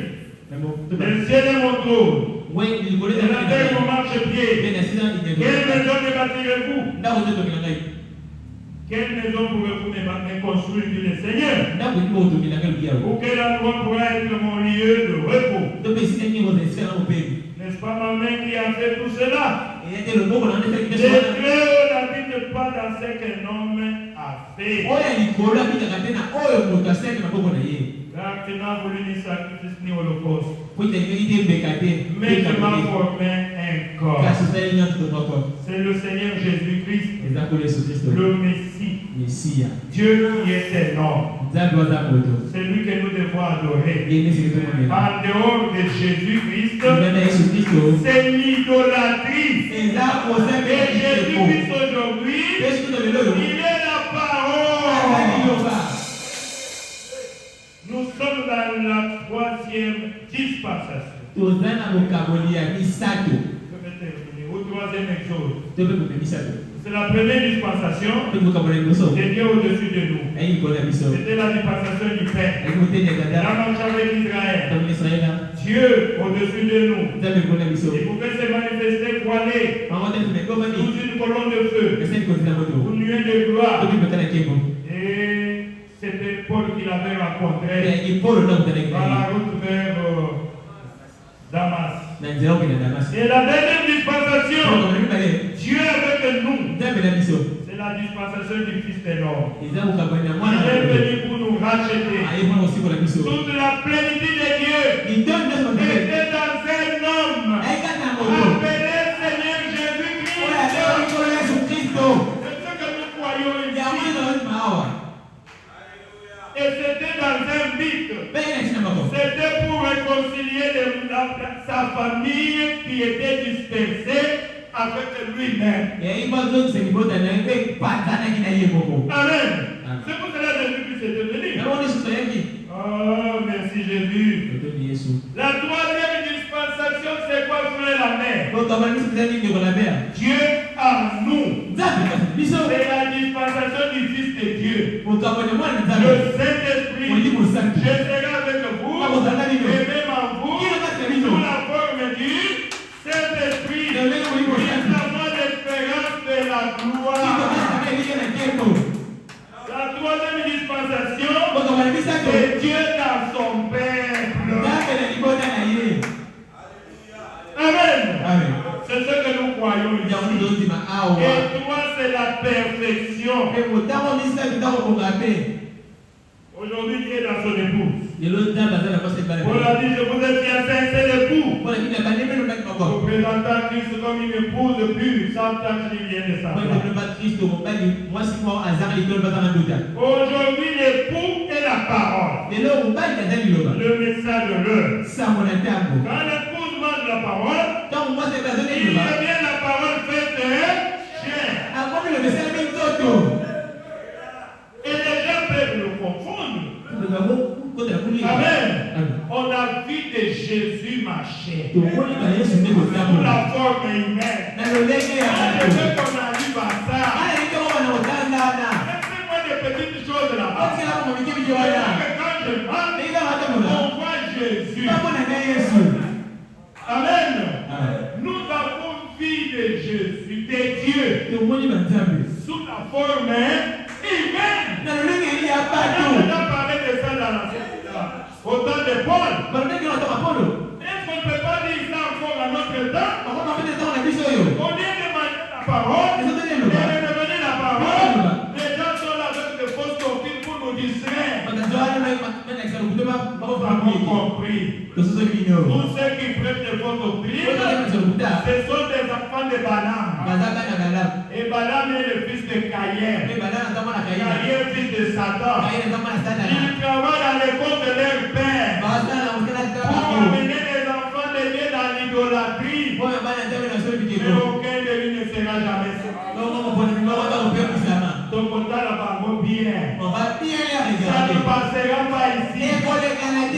le ciel est mon trône. Et la terre mon marchepied. Quelle maison me bâtirez-vous? Quelle maison pourrez-vous me construire, dit le Seigneur? Ou quel endroit pourra être mon lieu de repos? N'est-ce pas ma main qui a fait tout cela? Les dieux n'habitent pas dans ce qu'un homme a fait. Car tu n'as voulu ni sacrifice ni holocauste. Mais tu m'as formé un corps. C'est le Seigneur Jésus-Christ, le Messie. Dieu qui est énorme. C'est lui que nous devons adorer. En dehors de Jésus-Christ, c'est l'idolâtrie. Et Jésus-Christ aujourd'hui, il est la parole. Nous sommes dans la 3e dispensation. Au 3e exode. C'est la première dispensation. C'est Dieu au-dessus de nous. C'était la dispensation du Père. La marche avec Israël. Dieu au-dessus de nous. Il pouvait se manifester voilé. Sous une colonne de feu. Une nuée de gloire. Et c'était Paul qui l'avait rencontré dans la route vers Damas. Et la dernière dispensation, Dieu avec nous, c'est la dispensation du Fils de l'homme. Il est venu pour nous racheter. Toute la plénitude de Dieu était dans un homme appelé Seigneur Jésus-Christ. C'est ce que nous croyons ici. Et c'était dans un but. C'était pour réconcilier sa famille qui était dispersée avec lui-même. Amen. C'est pour cela que Jésus-Christ est venu. Oh, merci Jésus. La 3e dispensation, c'est quoi, frère la mère? Dieu en nous. C'est la dispensation du Fils de Dieu. Le Saint-Esprit, je serai avec vous, et même en vous, sous la forme du Saint-Esprit, justement l'espérance de la gloire. La 3e dispensation, c'est Dieu dans son peuple. Amen. C'est ce que nous croyons ici. Et toi, c'est la perfection. Aujourd'hui, Dieu est dans son épouse. On a dit, je vous ai fiancé, c'est l'époux. Représentant Christ comme une épouse pure, sans tache ni rien de ça. Aujourd'hui, l'époux est la parole. Le message de l'heure. Quand l'épouse mange la parole, il devient la parole faite chair. Et les gens peuvent le confondre. Amen. On a vu de Jésus marcher sous la forme humaine. Je veux qu'on arrive à ça. Laissez-moi des petites choses là-bas. Quand je on voit Jésus. Amen. Nous avons vu de Jésus, de Dieu, sous la forme humaine. On a parlé de ça dans la au temps de Paul. Est-ce qu'on ne peut pas dire ça encore à notre temps? On vient demander la parole, et revenir la parole. Les gens sont là avec des fausses doctrines pour nous distraire. Nous avons compris. Tous ceux qui prennent des fausses doctrines, ce sont des enfants de Balaam. Et Balaam est le fils de Caïn. Caïn, fils de Satan. Ils travaillent dans l'école de leur père pour amener les enfants de Dieu dans l'idolâtrie. Mais aucun de lui ne sera jamais sauvé. Ton compteur là va bien. Ça ne passera pas ici. Mais si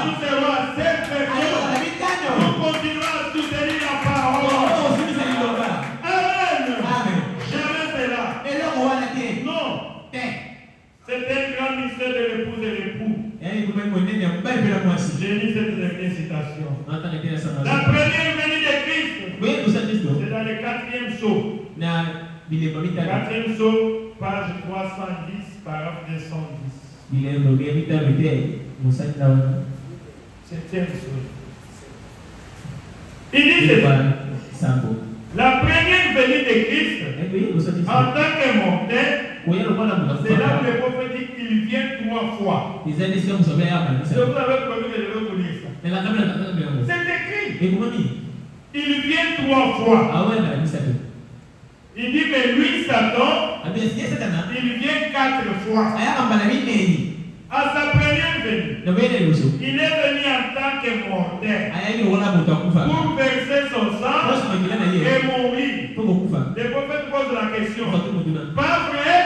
nous serons assez perfects, nous continuerons à soutenir la parole. Amen. Jamais cela. Non. C'est un grand mystère de l'épouse et l'époux. J'ai lu cette dernière citation. La première venue de Christ, c'est dans le 4e psaume. 4e psaume, page 310, paragraphe 210. 7e psaume. Il dit ceci. La première venue de Christ, en tant que mortel, c'est là où le prophète dit qu'il vient 3 fois. Vous avez promis que je vais vous lire ça. C'est écrit. Il vient 3 fois. Il dit, mais lui, Satan, il vient 4 fois. À sa première venue, il est venu en tant que mortel pour verser son sang et mourir. Le prophète pose la question. Pas vrai?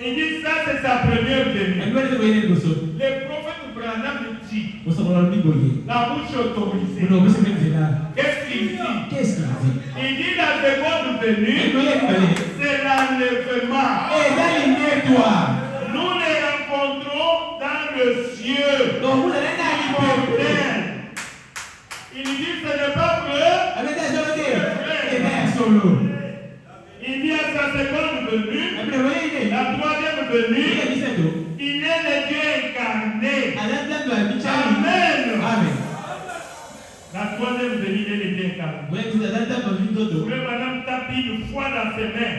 Il dit ça, c'est sa première venue. Le prophète Branham dit, la bouche autorisée. Qu'est-ce qu'il dit? Il dit la seconde venue, c'est l'enlèvement. Nous les rencontrons dans le cieux. Il dit ce n'est pas vrai. Il dit à sa seconde venue, la troisième venue, il est le Dieu incarné. Amen. La troisième venue, il est le Dieu incarné. Frère Madame tape une fois dans ses mains.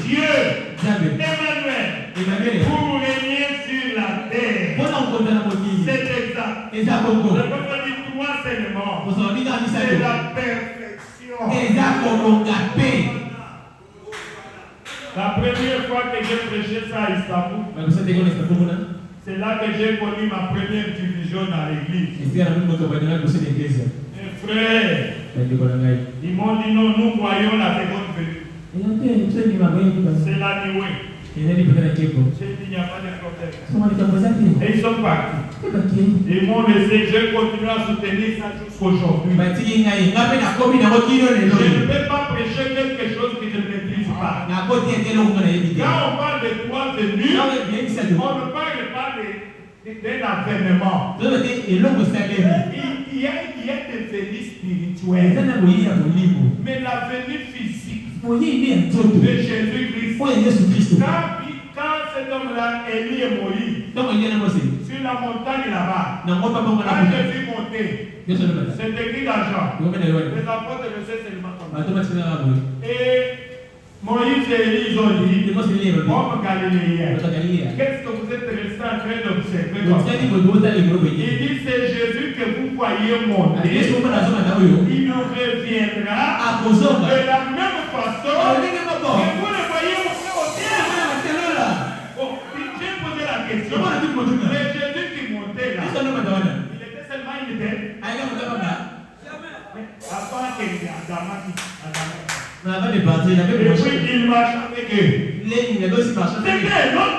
Dieu, Emmanuel, pour régner sur la terre. C'est exact. Le peuple dit 3 seulement. C'est la perfection. La première fois que j'ai prêché ça à Istanbul, c'est là que j'ai connu ma première division dans l'église. Mes frères, ils m'ont dit non, nous croyons la seconde venue. C'est la nuée. J'ai dit il n'y a pas de problème. Et ils sont partis. Ils m'ont laissé, j'ai continué à soutenir ça jusqu'aujourd'hui. Je ne peux pas prêcher quelque chose que je ne maîtrise pas. Quand on parle de 3 venues, on ne parle pas d'un avènement. Il y a des venues spirituelles. Mais la venue physique de Jésus-Christ, quand cet homme-là, Élie et Moïse, sur la montagne là-bas, quand Jésus montait, c'est écrit dans Jean. Les apôtres le savent seulement comme ça. Et Moïse et Élie, ils ont dit, homme galiléen, qu'est-ce que vous êtes restés en train d'observer? Il dit, c'est Jésus que vous voyez monter. Il nous reviendra de la même façon que vous le voyez monter au ciel. J'ai posé la question. Mais Jésus qui montait là, il était seulement une tête. À part qu'il y a et puis il marche avec eux. C'était non?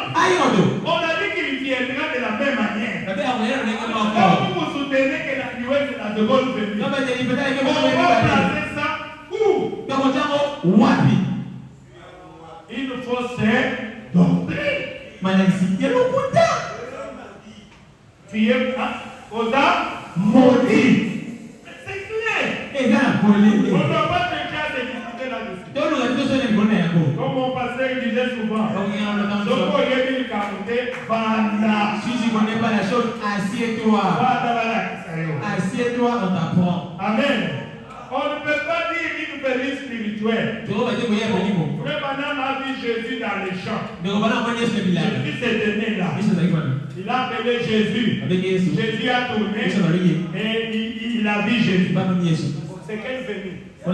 On a dit qu'il viendra de la même manière. Quand vous vous soutenez que la nuée c'est la seconde venue, on va placer ça où? Il faut c'est doctrine. Tu es aux âmes maudits. C'est clair. On ne doit pas chercher à se discuter là-dessus. Comme mon pasteur disait souvent, si tu ne connais pas la chose, assieds-toi. Assieds-toi, on t'apprend. Amen. On ne peut pas dire une péri spirituelle. Frère Branham a vu Jésus dans les champs. Jésus s'est donné là. Il a appelé Jésus. Jésus a tourné et il a vu Jésus. C'est quelle venue? On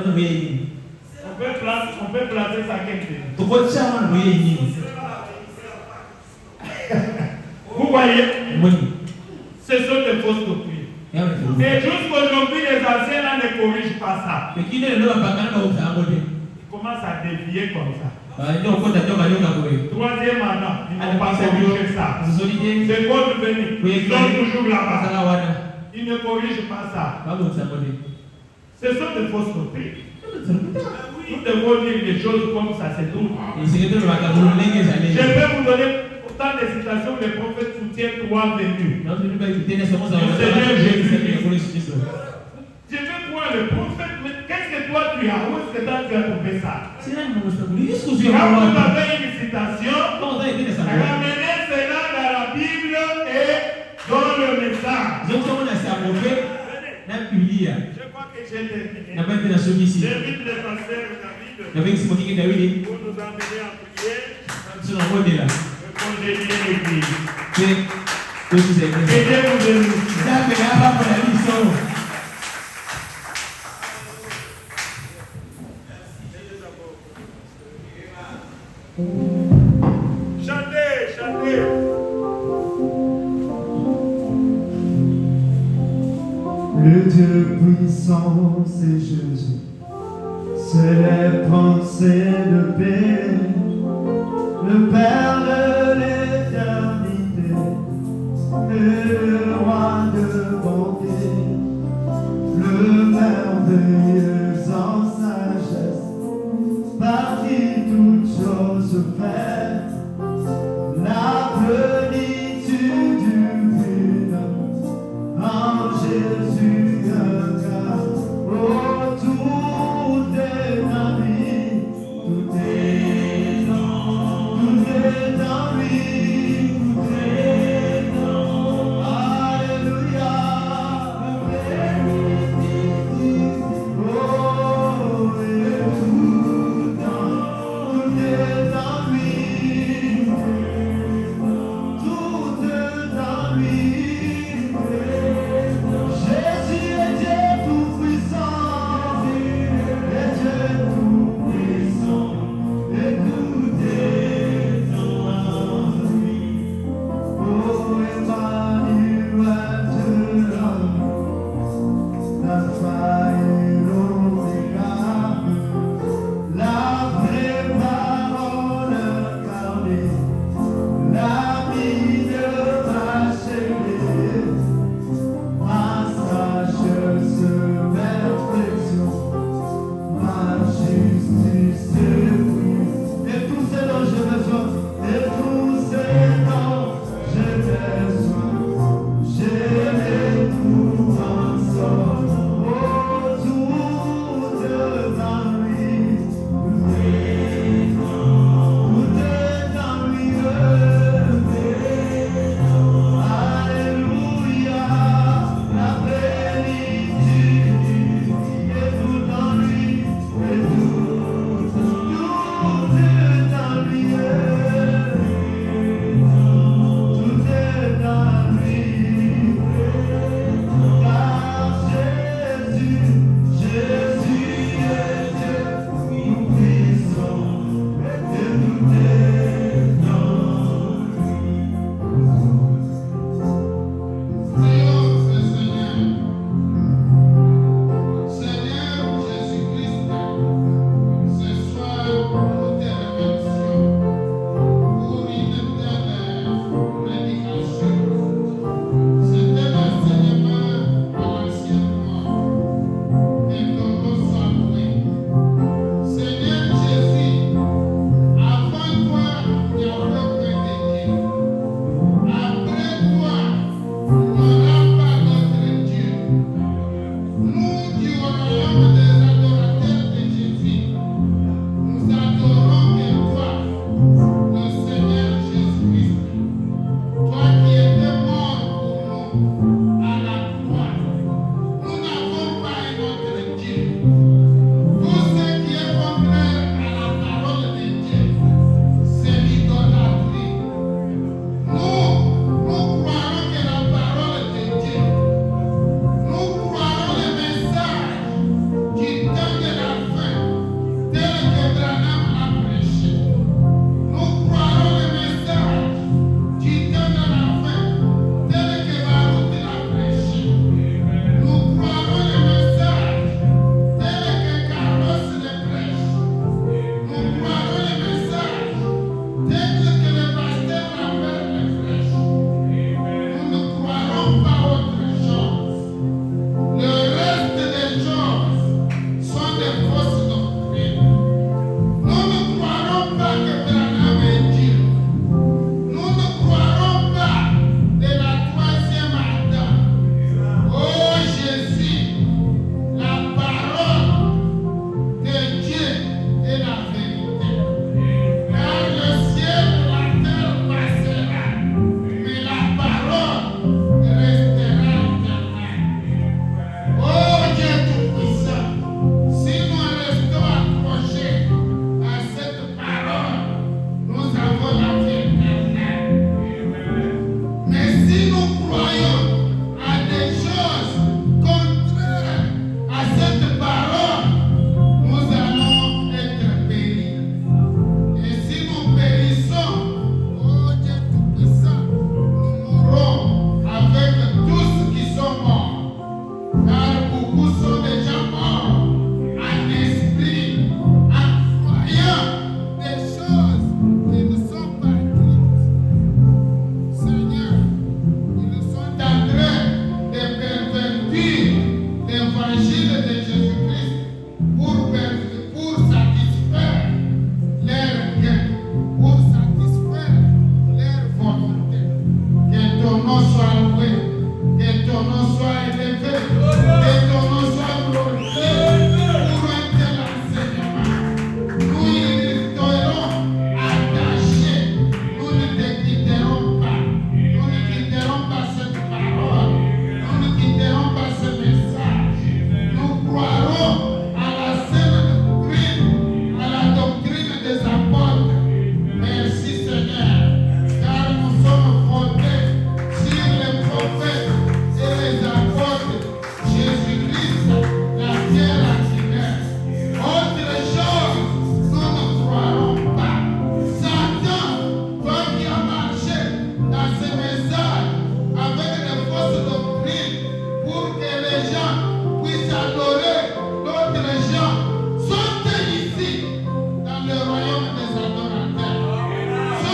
peut placer ça quelle venue? Vous voyez? Ce sont des fausses doctrines. Et jusqu'aujourd'hui, les anciens là ne corrigent pas ça. Ils commencent à dévier comme ça. Troisième maintenant, ils n'ont pas corrigé ça. C'est quoi devenu? Ils sont toujours là-bas. Ils ne corrigent pas ça. Ce sont des fausses doctrines. Nous devons dire les choses comme ça, c'est tout. Je peux vous donner autant de citations où les prophètes soutiennent trois venues. Je veux voir le prophète, mais qu'est-ce que toi tu as? Où est-ce que toi tu as trouvé ça? Quand vous avez une citation, ramenez cela dans la Bible et dans le message. Je crois que j'ai terminé. J'invite le pasteur David pour nous amener à prier. Congédier l'église. Aidez-vous de nous. Chantez, chantez. Le Dieu puissant, c'est Jésus. C'est les pensées de paix. Le Père de l'éternité. Le roi de bonté. Le merveilleux en sagesse. Par qui toutes choses fait. La plénitude du but en Jésus autour de la vie, tout est dans lui, alléluia, tout est dans lui.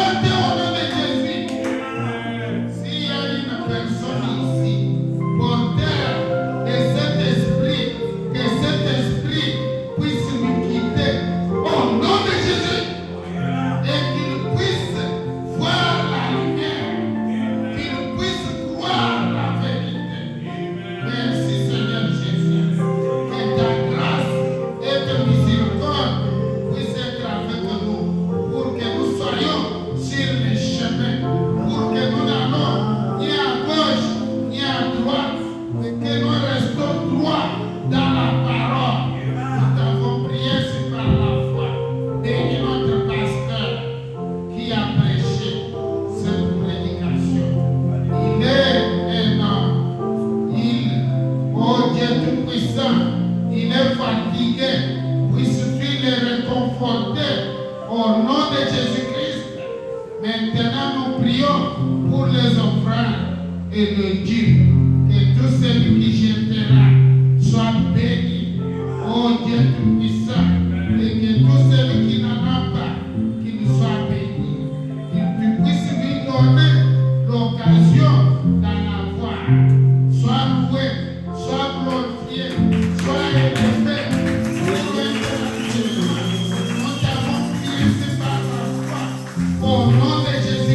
portez au nom de Jésus. S'il y a une personne ici, porteur de cet esprit, que cet esprit puisse nous quitter au nom de Jésus et qu'il puisse voir la lumière, qu'il puisse croire la vérité. Merci Seigneur Jésus, que ta grâce et ta miséricorde puissent être avec nous pour que nous soyons sur le chemin, pour que nous n'allons ni à gauche ni à droite, mais que nous restons droits dans la parole. Nous t'avons prié sur par la foi. Bénis notre pasteur qui a prêché cette prédication. Il est un homme. Oh Dieu Tout-Puissant, il est fatigué. Puisses-tu le réconforter au nom de Jésus-Christ. Maintenant, nous prions pour les offrandes et le Dieu. Que tout celui qui jettera soit béni. Oh Dieu Tout-Puissant. Et que tout celui qui n'en a pas, qu'il soit béni. Qu'il puisse lui donner l'occasion d'en avoir. Sois loué, sois glorifié, sois élevé. Nous t'avons prié par la foi. Au nom de Jésus.